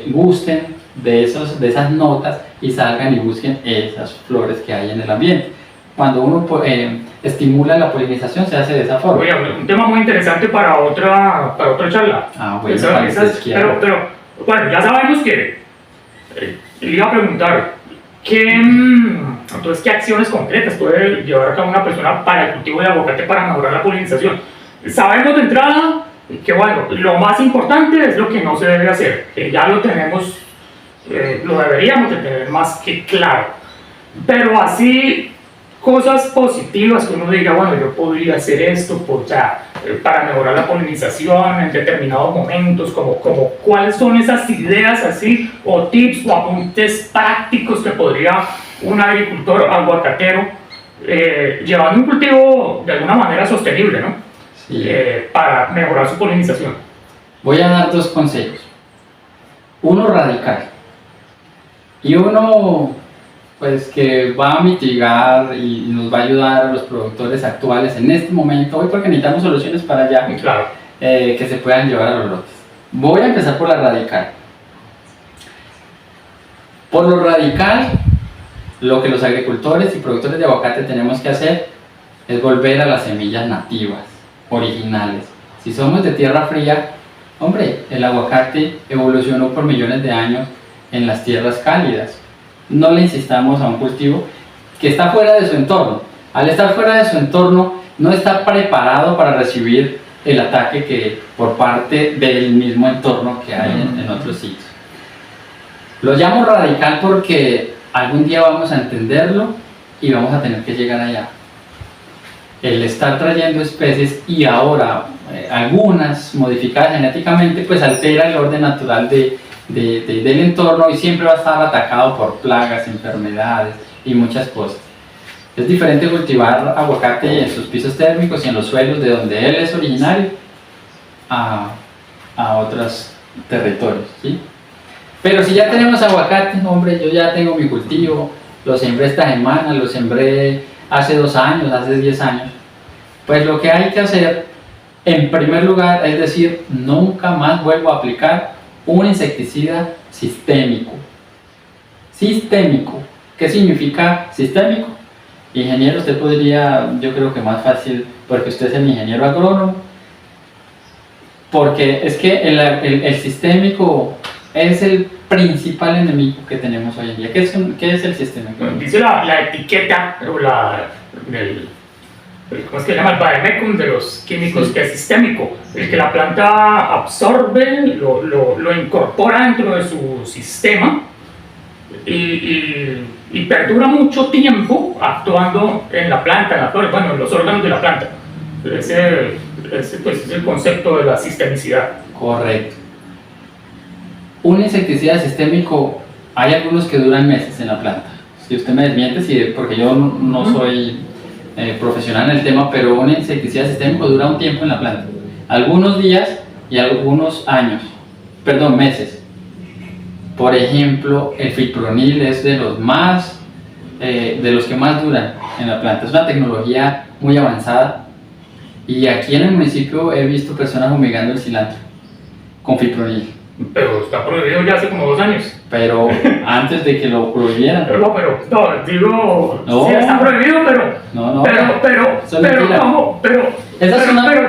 gusten de esas notas y salgan y busquen esas flores que hay en el ambiente. Cuando uno estimula la polinización se hace de esa forma. Oye, un tema muy interesante para otra charla. Ah, bueno, pero, bueno, ya sabemos que le iba a preguntar entonces, ¿qué acciones concretas puede llevar a cabo una persona para el cultivo de aguacate para mejorar la polinización? Sabemos de entrada que, bueno, lo más importante es lo que no se debe hacer, que ya lo tenemos, lo deberíamos de tener más que claro, pero así cosas positivas que uno diga, bueno, yo podría hacer esto para mejorar la polinización en determinados momentos, como cuáles son esas ideas así, o tips o apuntes prácticos que podría un agricultor aguacatero llevando un cultivo de alguna manera sostenible, ¿no? Sí. Para mejorar su polinización. Voy a dar dos consejos. Uno radical y uno pues que va a mitigar y nos va a ayudar a los productores actuales en este momento, hoy porque necesitamos soluciones para allá, Claro. Que se puedan llevar a los lotes. Voy a empezar por la radical. Por lo radical, lo que los agricultores y productores de aguacate tenemos que hacer es volver a las semillas nativas, originales. Si somos de tierra fría, hombre, el aguacate evolucionó por millones de años en las tierras cálidas. No le insistamos a un cultivo que está fuera de su entorno. Al estar fuera de su entorno, no está preparado para recibir el ataque que por parte del mismo entorno que hay en otros sitios. Lo llamo radical porque algún día vamos a entenderlo y vamos a tener que llegar allá. El estar trayendo especies y ahora algunas modificadas genéticamente, pues altera el orden natural del entorno y siempre va a estar atacado por plagas, enfermedades y muchas cosas. Es diferente cultivar aguacate en sus pisos térmicos y en los suelos de donde él es originario a otros territorios, ¿sí? Pero si ya tenemos aguacate, hombre, yo ya tengo mi cultivo, lo sembré esta semana, lo sembré hace 2 años, hace 10 años, pues lo que hay que hacer en primer lugar es decir, nunca más vuelvo a aplicar un insecticida sistémico. Sistémico. ¿Qué significa sistémico? Ingeniero, usted podría, yo creo que más fácil, porque usted es el ingeniero agrónomo, porque es que el sistémico es el principal enemigo que tenemos hoy en día. ¿Qué es el sistémico? Dice la etiqueta, o ¿cómo es que se llama? El vademecum de los químicos, sí, que es sistémico, el que la planta absorbe, lo incorpora dentro de su sistema y perdura mucho tiempo actuando en la planta, en las flores, bueno, en los órganos de la planta. Ese pues, es el concepto de la sistemicidad. Correcto. Un insecticida sistémico, hay algunos que duran meses en la planta. Si usted me desmiente, sí, porque yo no soy profesional en el tema, pero un insecticida sistémico dura un tiempo en la planta. Algunos días y algunos años, perdón, meses. Por ejemplo, el fipronil es de los que más duran en la planta. Es una tecnología muy avanzada y aquí en el municipio he visto personas fumigando el cilantro con fipronil. Pero está prohibido ya hace como 2 años. pero antes de que lo prohibieran. No, pero, no, digo, No. sí está prohibido, No, pero, eso es mentira. ¿cómo? Esa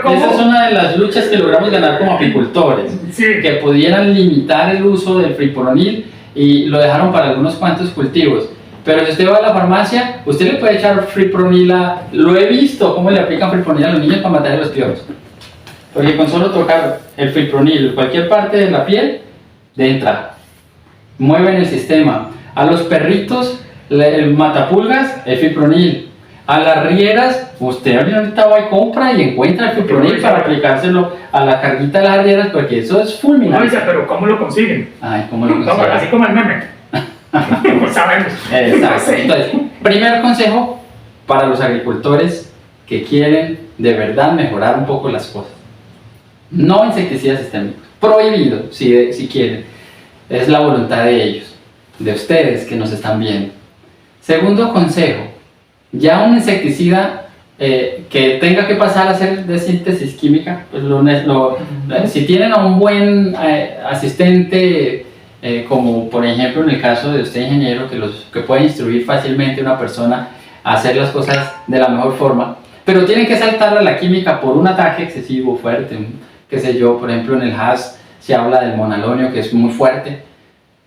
¿cómo? es una de las luchas que logramos ganar como apicultores, Sí. que pudieran limitar el uso del fipronil y lo dejaron para algunos cuantos cultivos. Pero si usted va a la farmacia, usted le puede echar fipronil lo he visto, cómo le aplican fipronil a los niños para matar a los piojos. Porque con solo tocar el fipronil, cualquier parte de la piel, entra, mueven el sistema. A los perritos, el matapulgas, el fipronil. A las rieras, usted ahorita va y compra y encuentra el fipronil para aplicárselo a la carguita de las rieras, porque eso es No, fulminante. dice, pero ¿cómo lo consiguen? Ay, ¿cómo lo consiguen? Así como el meme. No sabemos. Exacto. Entonces, primer consejo para los agricultores que quieren de verdad mejorar un poco las cosas. No insecticidas sistémicos. Prohibido, si quieren. Es la voluntad de ellos, de ustedes que nos están viendo. Segundo consejo, ya un insecticida que tenga que pasar a hacer de síntesis química, pues si tienen a un buen asistente, como por ejemplo en el caso de usted ingeniero, que puede instruir fácilmente a una persona a hacer las cosas de la mejor forma, pero tienen que saltar a la química por un ataque excesivo, fuerte, qué sé yo, por ejemplo en el HAS se habla del monalonio, que es muy fuerte,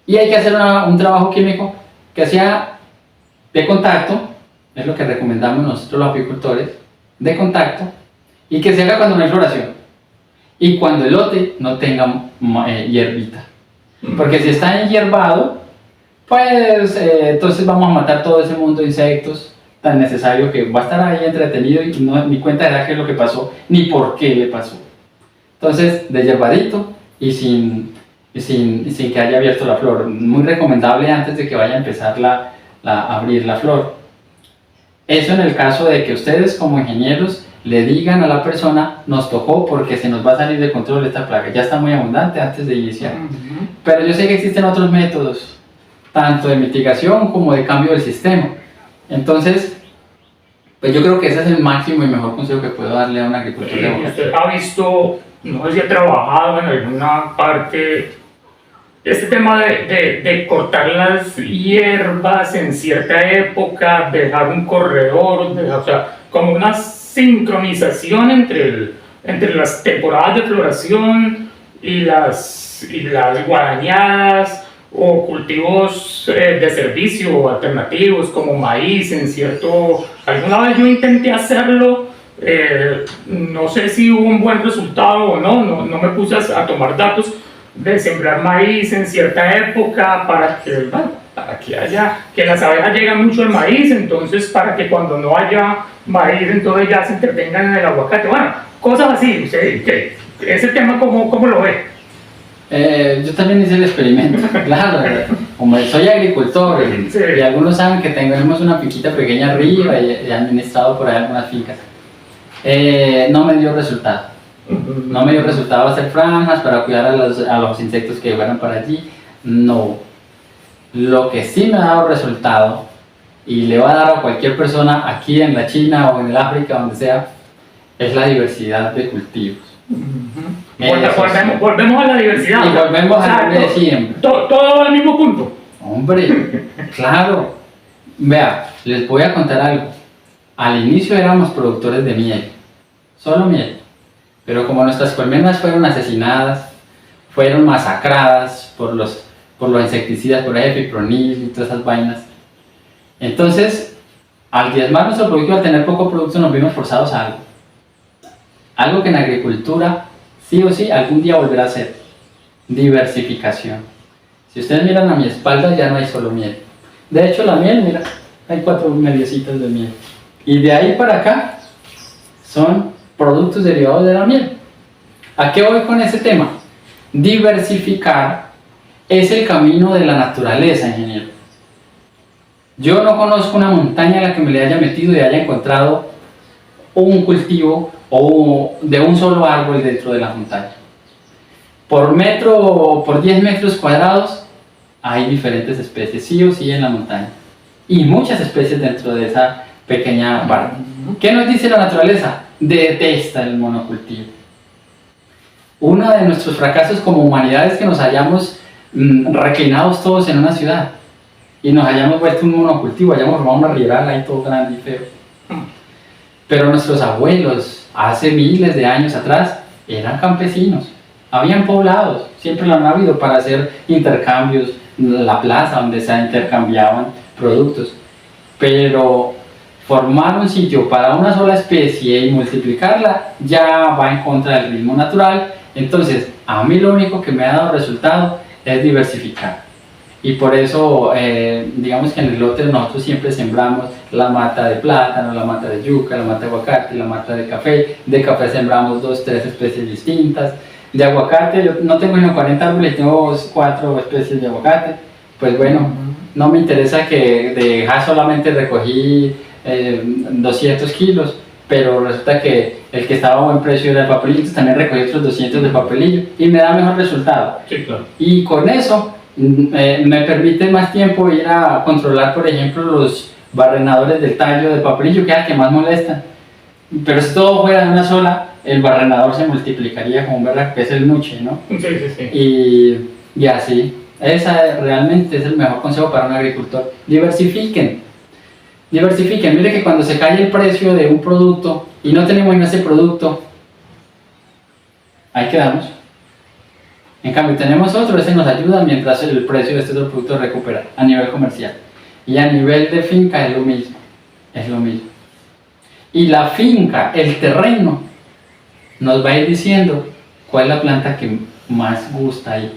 y hay que hacer un trabajo químico que sea de contacto, es lo que recomendamos nosotros los apicultores, de contacto, y que se haga cuando no hay floración, y cuando el lote no tenga hierbita. Porque si está enhierbado, pues entonces vamos a matar todo ese mundo de insectos tan necesario que va a estar ahí entretenido y ni cuenta de qué es lo que pasó, ni por qué le pasó. Entonces, deshierbadito y sin que haya abierto la flor. Muy recomendable antes de que vaya a empezar a abrir la flor. Eso en el caso de que ustedes como ingenieros le digan a la persona, nos tocó porque se nos va a salir de control esta plaga, ya está muy abundante antes de iniciar. Pero yo sé que existen otros métodos, tanto de mitigación como de cambio del sistema. Entonces, pues yo creo que ese es el máximo y mejor consejo que puedo darle a un agricultor de hoja. ¿Usted ha visto, no sé si ha trabajado en alguna parte, este tema de cortar las hierbas en cierta época, dejar un corredor, o sea, como una sincronización entre las temporadas de floración y las guadañadas o cultivos de servicio alternativos como maíz en cierto... Alguna vez yo intenté hacerlo, no sé si hubo un buen resultado o no me puse a tomar datos de sembrar maíz en cierta época para que las abejas lleguen mucho al maíz, entonces para que cuando no haya maíz entonces ya se entretengan en el aguacate, bueno, cosas así. Ese tema ¿cómo lo ve? Yo también hice el experimento, claro, como soy agricultor Sí. y algunos saben que tenemos una finquita pequeña arriba y he administrado por ahí algunas fincas, no me dio resultado. No me dio resultado hacer franjas para cuidar a los insectos que fueran para allí, no. Lo que sí me ha dado resultado y le va a dar a cualquier persona aquí en la China o en el África, donde sea, es la diversidad de cultivos. Volvemos a la diversidad. Y volvemos a lo de siempre. Todo al mismo punto. Hombre, claro. Vea, les voy a contar algo. Al inicio éramos productores de miel, solo miel. Pero como nuestras colmenas fueron asesinadas, fueron masacradas por los insecticidas, por el fipronil y todas esas vainas, entonces, al diezmar nuestro producto, al tener poco producto, nos vimos forzados a algo que en agricultura, sí o sí, algún día volverá a ser: diversificación. Si ustedes miran a mi espalda, ya no hay solo miel. De hecho, la miel, mira, hay 4 mediecitas de miel. Y de ahí para acá, son productos derivados de la miel. ¿A qué voy con ese tema? Diversificar es el camino de la naturaleza, ingeniero. Yo no conozco una montaña a la que me le haya metido y haya encontrado un cultivo o de un solo árbol dentro de la montaña. Por metro o por 10 metros cuadrados hay diferentes especies, sí o sí, en la montaña. Y muchas especies dentro de esa pequeña parte. ¿Qué nos dice la naturaleza? Detesta el monocultivo. Uno de nuestros fracasos como humanidad es que nos hayamos reclinados todos en una ciudad y nos hayamos vuelto un monocultivo, hayamos formado una ribera ahí todo grande y feo. Pero nuestros abuelos, hace miles de años atrás, eran campesinos, habían poblados, siempre lo han habido para hacer intercambios, la plaza donde se intercambiaban productos, pero formar un sitio para una sola especie y multiplicarla ya va en contra del ritmo natural. Entonces, a mí lo único que me ha dado resultado es diversificar. Y por eso, digamos que en el lote nosotros siempre sembramos la mata de plátano, la mata de yuca, la mata de aguacate, la mata de café. De café sembramos 2, 3 especies distintas. De aguacate, yo no tengo ni 40 árboles, tengo 4 especies de aguacate. Pues bueno, no me interesa que de dejar solamente recogí 200 kilos, pero resulta que el que estaba a buen precio era el papelillo, entonces también recogí otros 200 de papelillo y me da mejor resultado. Sí, claro. Y con eso me permite más tiempo ir a controlar, por ejemplo, los barrenadores del tallo de papelillo, que es el que más molesta. Pero si todo fuera de una sola, el barrenador se multiplicaría como un berraco, que es el nuche, ¿no? Sí, sí, sí. Y así. Ese realmente es el mejor consejo para un agricultor. Diversifiquen. Diversifiquen. Mire que cuando se cae el precio de un producto y no tenemos en ese producto, ahí quedamos. En cambio, tenemos otro, ese nos ayuda mientras el precio de este otro producto recupera a nivel comercial. Y a nivel de finca es lo mismo. Es lo mismo. Y la finca, el terreno, nos va a ir diciendo cuál es la planta que más gusta ahí.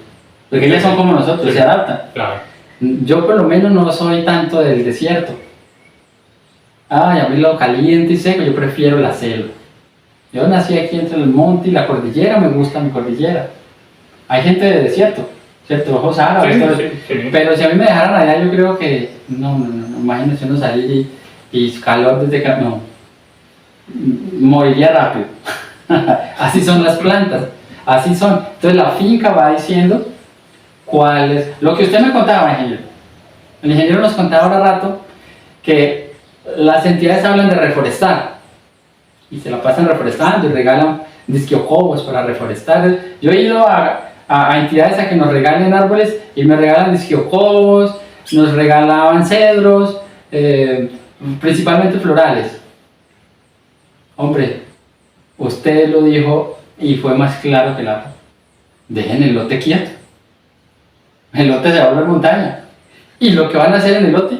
Porque ellas son como nosotros, se adaptan. Claro. Yo por lo menos no soy tanto del desierto. Ay, a mí lo caliente y seco, yo prefiero la selva. Yo nací aquí entre el monte y la cordillera, me gusta mi cordillera. Hay gente de desierto, ¿cierto? Ojos árabes, Sí. pero si a mí me dejaran allá, yo creo que, no, imagínense uno salir y calor desde acá, no, moriría rápido. Así son las plantas, así son. Entonces la finca va diciendo cuál es, lo que usted me contaba, ingeniero. El ingeniero nos contaba ahora rato que las entidades hablan de reforestar y se la pasan reforestando y regalan disquiocobos para reforestar. Yo he ido a entidades a que nos regalen árboles y me regalan disquiocobos, nos regalaban cedros, principalmente florales. Hombre, usted lo dijo y fue más claro que el agua. Dejen el lote quieto. El lote se va a volver montaña. Y lo que van a hacer en el lote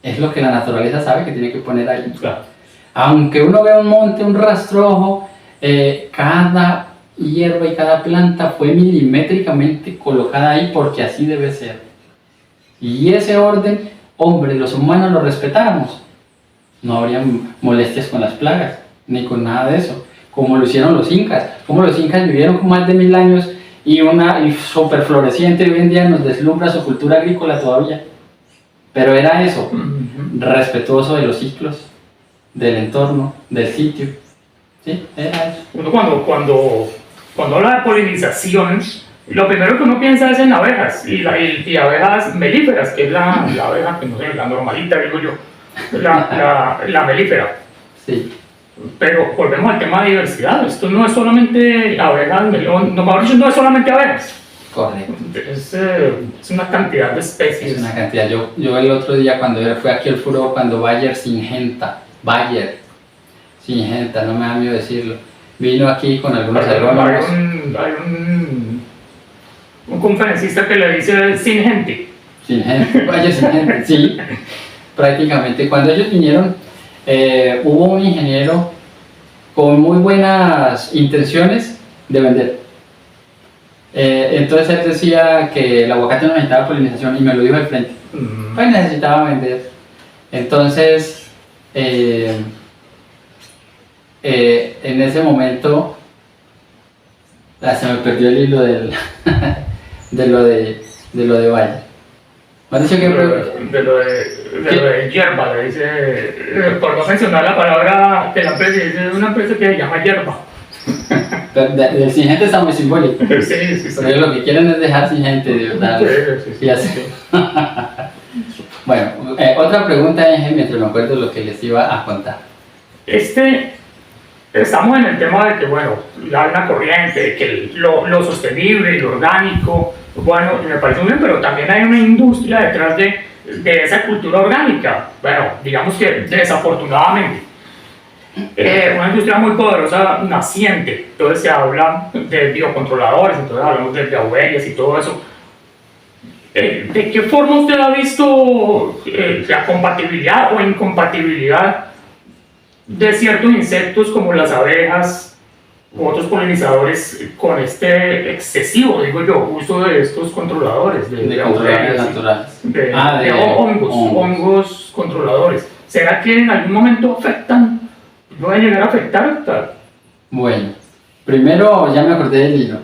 es lo que la naturaleza sabe que tiene que poner ahí. Claro. Aunque uno vea un monte, un rastrojo, cada hierba y cada planta fue milimétricamente colocada ahí porque así debe ser. Y ese orden, hombre, los humanos lo respetáramos, no habría molestias con las plagas, ni con nada de eso, como lo hicieron los incas. Como los incas vivieron con más de 1000 años y súper floreciente, y hoy en día nos deslumbra su cultura agrícola todavía. Pero era eso, respetuoso de los ciclos, del entorno, del sitio. ¿Sí? Era eso. Uno cuando habla de polinización, lo primero que uno piensa es en abejas, y abejas melíferas, que es la abeja, que no sé, la normalita, digo yo, la melífera. Sí. Pero volvemos al tema de diversidad. Esto no es solamente abejas, mejor dicho, no es solamente abejas. Correcto. Es una cantidad de especies. Es una cantidad. Yo el otro día cuando fui aquí al furo, cuando Bayer Syngenta, no me da miedo decirlo, vino aquí con algunos agrónomos. Hay un conferencista que le dice Syngenta. Bayer Syngenta, sí. Prácticamente. Cuando ellos vinieron, hubo un ingeniero con muy buenas intenciones de vender. Entonces él decía que el aguacate no necesitaba polinización y me lo dijo de frente. Pues necesitaba vender. Entonces, en ese momento, se me perdió el hilo de lo de Bayer. ¿Me has dicho que de lo de hierba, le dice, por no mencionar la palabra de la empresa, es una empresa que se llama hierba. Del Syngenta está muy simbólico. Sí. Pero ellos lo que quieren es dejar sin gente, de verdad. Sí. Y así. Bueno, otra pregunta, mientras me acuerdo lo que les iba a contar. Estamos en el tema de que, bueno, hay una corriente, que lo sostenible y lo orgánico bueno, me parece muy bien, pero también hay una industria detrás de esa cultura orgánica. Bueno, digamos que desafortunadamente, una industria muy poderosa naciente. Entonces se habla de biocontroladores, entonces hablamos de biohuellas y todo eso. ¿De qué forma usted ha visto la compatibilidad o incompatibilidad de ciertos insectos como las abejas u otros polinizadores con este excesivo, digo yo, uso de estos controladores de controladores naturales? De hongos controladores? ¿Será que en algún momento afectan? ¿No va a llegar a afectar? Bueno, primero ya me acordé del hilo.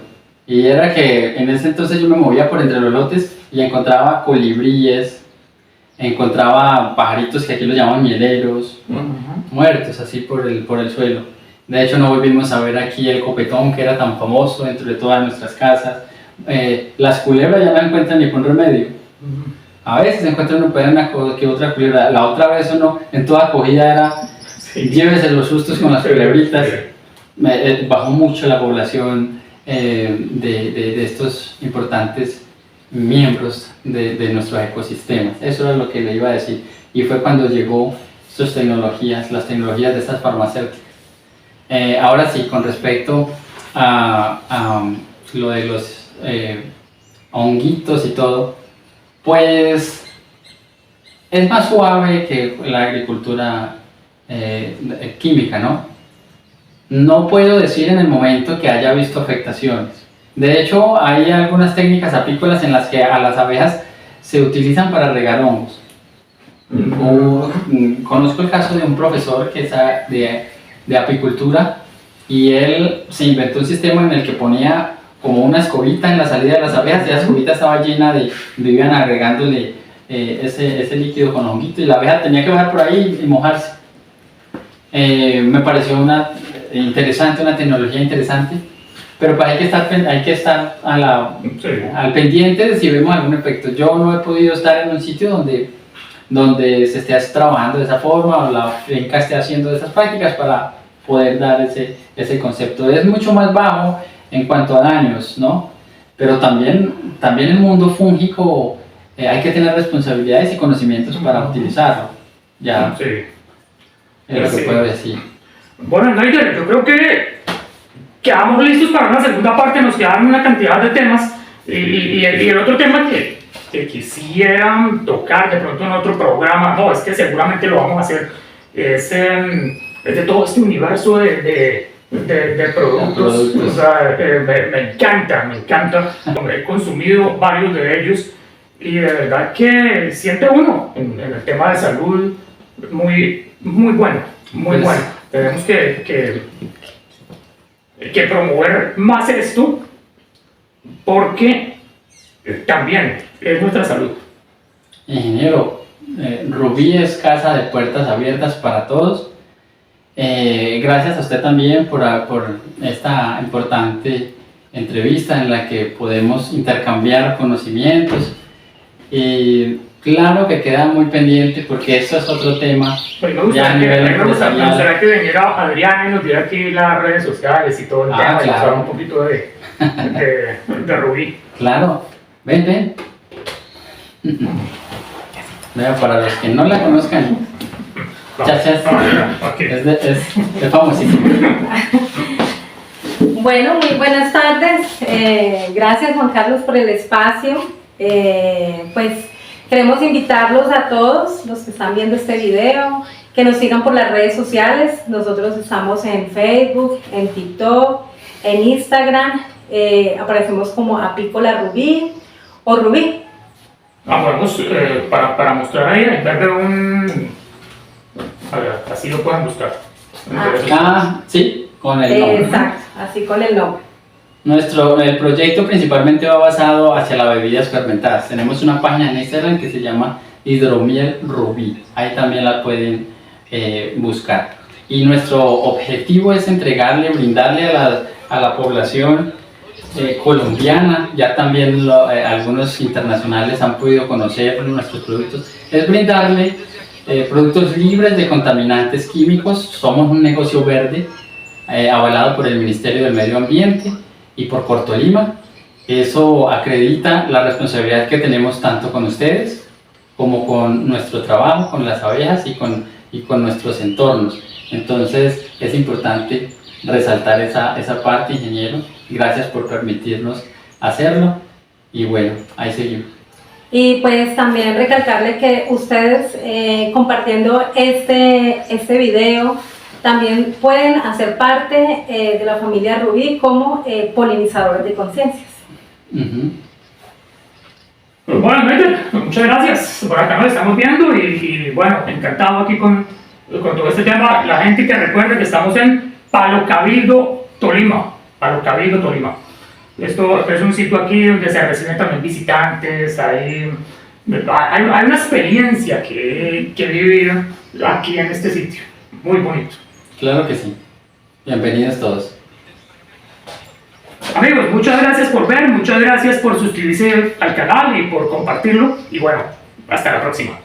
Y era que en ese entonces yo me movía por entre los lotes y encontraba colibríes, encontraba pajaritos que aquí los llaman mieleros, muertos así por el suelo. De hecho no volvimos a ver aquí el copetón, que era tan famoso dentro de todas nuestras casas. Las culebras ya no encuentran ni con remedio. A veces se encuentran una que otra culebra. La otra vez uno en toda acogida era llévese los sustos con las culebritas. Bajó mucho la población de estos importantes miembros de nuestros ecosistemas. Eso era lo que le iba a decir. Y fue cuando llegó las tecnologías de estas farmacéuticas. Ahora sí, con respecto a lo de los honguitos y todo, pues es más suave que la agricultura química, ¿no? No puedo decir en el momento que haya visto afectaciones. De hecho, hay algunas técnicas apícolas en las que a las abejas se utilizan para regar hongos. Conozco el caso de un profesor que es de apicultura y él se inventó un sistema en el que ponía como una escobita en la salida de las abejas y la escobita estaba llena iban agregándole ese líquido con honguito y la abeja tenía que bajar por ahí y mojarse. Me pareció una tecnología interesante, pero pues hay que estar al pendiente de si vemos algún efecto. Yo no he podido estar en un sitio donde se esté trabajando de esa forma o la finca esté haciendo esas prácticas para poder dar ese concepto. Es mucho más bajo en cuanto a daños, ¿no? Pero también el mundo fúngico hay que tener responsabilidades y conocimientos para utilizarlo. Ya es lo que puedo decir. Bueno, Neider, yo creo que quedamos listos para una segunda parte, nos quedan una cantidad de temas y el otro tema que quisieran tocar de pronto en otro programa, no, es que seguramente lo vamos a hacer, es de todo este universo de productos. O sea, me encanta, he consumido varios de ellos y de verdad que siente uno en el tema de salud muy bueno, muy bueno. Tenemos que promover más esto porque también es nuestra salud. Ingeniero, Rubí es casa de puertas abiertas para todos. Gracias a usted también por esta importante entrevista en la que podemos intercambiar conocimientos. Y claro que queda muy pendiente porque eso es otro tema. Pues me gustaría que viniera Adrián y nos diera aquí las redes sociales y todo el tema, claro. Y hablar un poquito de Rubí. Claro, ven. Vea, para los que no la conozcan, Chachas es famosísimo. Bueno, muy buenas tardes. Gracias, Juan Carlos, por el espacio. Pues queremos invitarlos a todos los que están viendo este video, que nos sigan por las redes sociales. Nosotros estamos en Facebook, en TikTok, en Instagram. Aparecemos como Apícola Rubí o Rubí. Vamos, para mostrar ahí, en vez de un... A ver, así lo pueden buscar. Sí, con el nombre. Exacto, así con el nombre. El proyecto principalmente va basado hacia las bebidas fermentadas. Tenemos una página en Instagram que se llama Hidromiel Rubí. Ahí también la pueden buscar. Y nuestro objetivo es brindarle a la población colombiana, ya también algunos internacionales han podido conocer nuestros productos, es brindarle productos libres de contaminantes químicos. Somos un negocio verde avalado por el Ministerio del Medio Ambiente y por Cortolima, Eso acredita la responsabilidad que tenemos tanto con ustedes como con nuestro trabajo, con las abejas y con nuestros entornos. Entonces es importante resaltar esa parte, ingeniero. Gracias por permitirnos hacerlo y bueno, ahí seguimos. Y pues también recalcarle que ustedes compartiendo este video también pueden hacer parte de la familia Rubí como polinizadores de conciencias. Pues bueno, Maider, muchas gracias. Por acá nos estamos viendo y bueno, encantado aquí con todo este tema. La gente que recuerde que estamos en Palo Cabildo, Tolima. Palo Cabildo, Tolima. Esto es un sitio aquí donde se reciben también visitantes, hay una experiencia que vivir aquí en este sitio. Muy bonito. Claro que sí. Bienvenidos todos. Amigos, muchas gracias por ver, muchas gracias por suscribirse al canal y por compartirlo. Y bueno, hasta la próxima.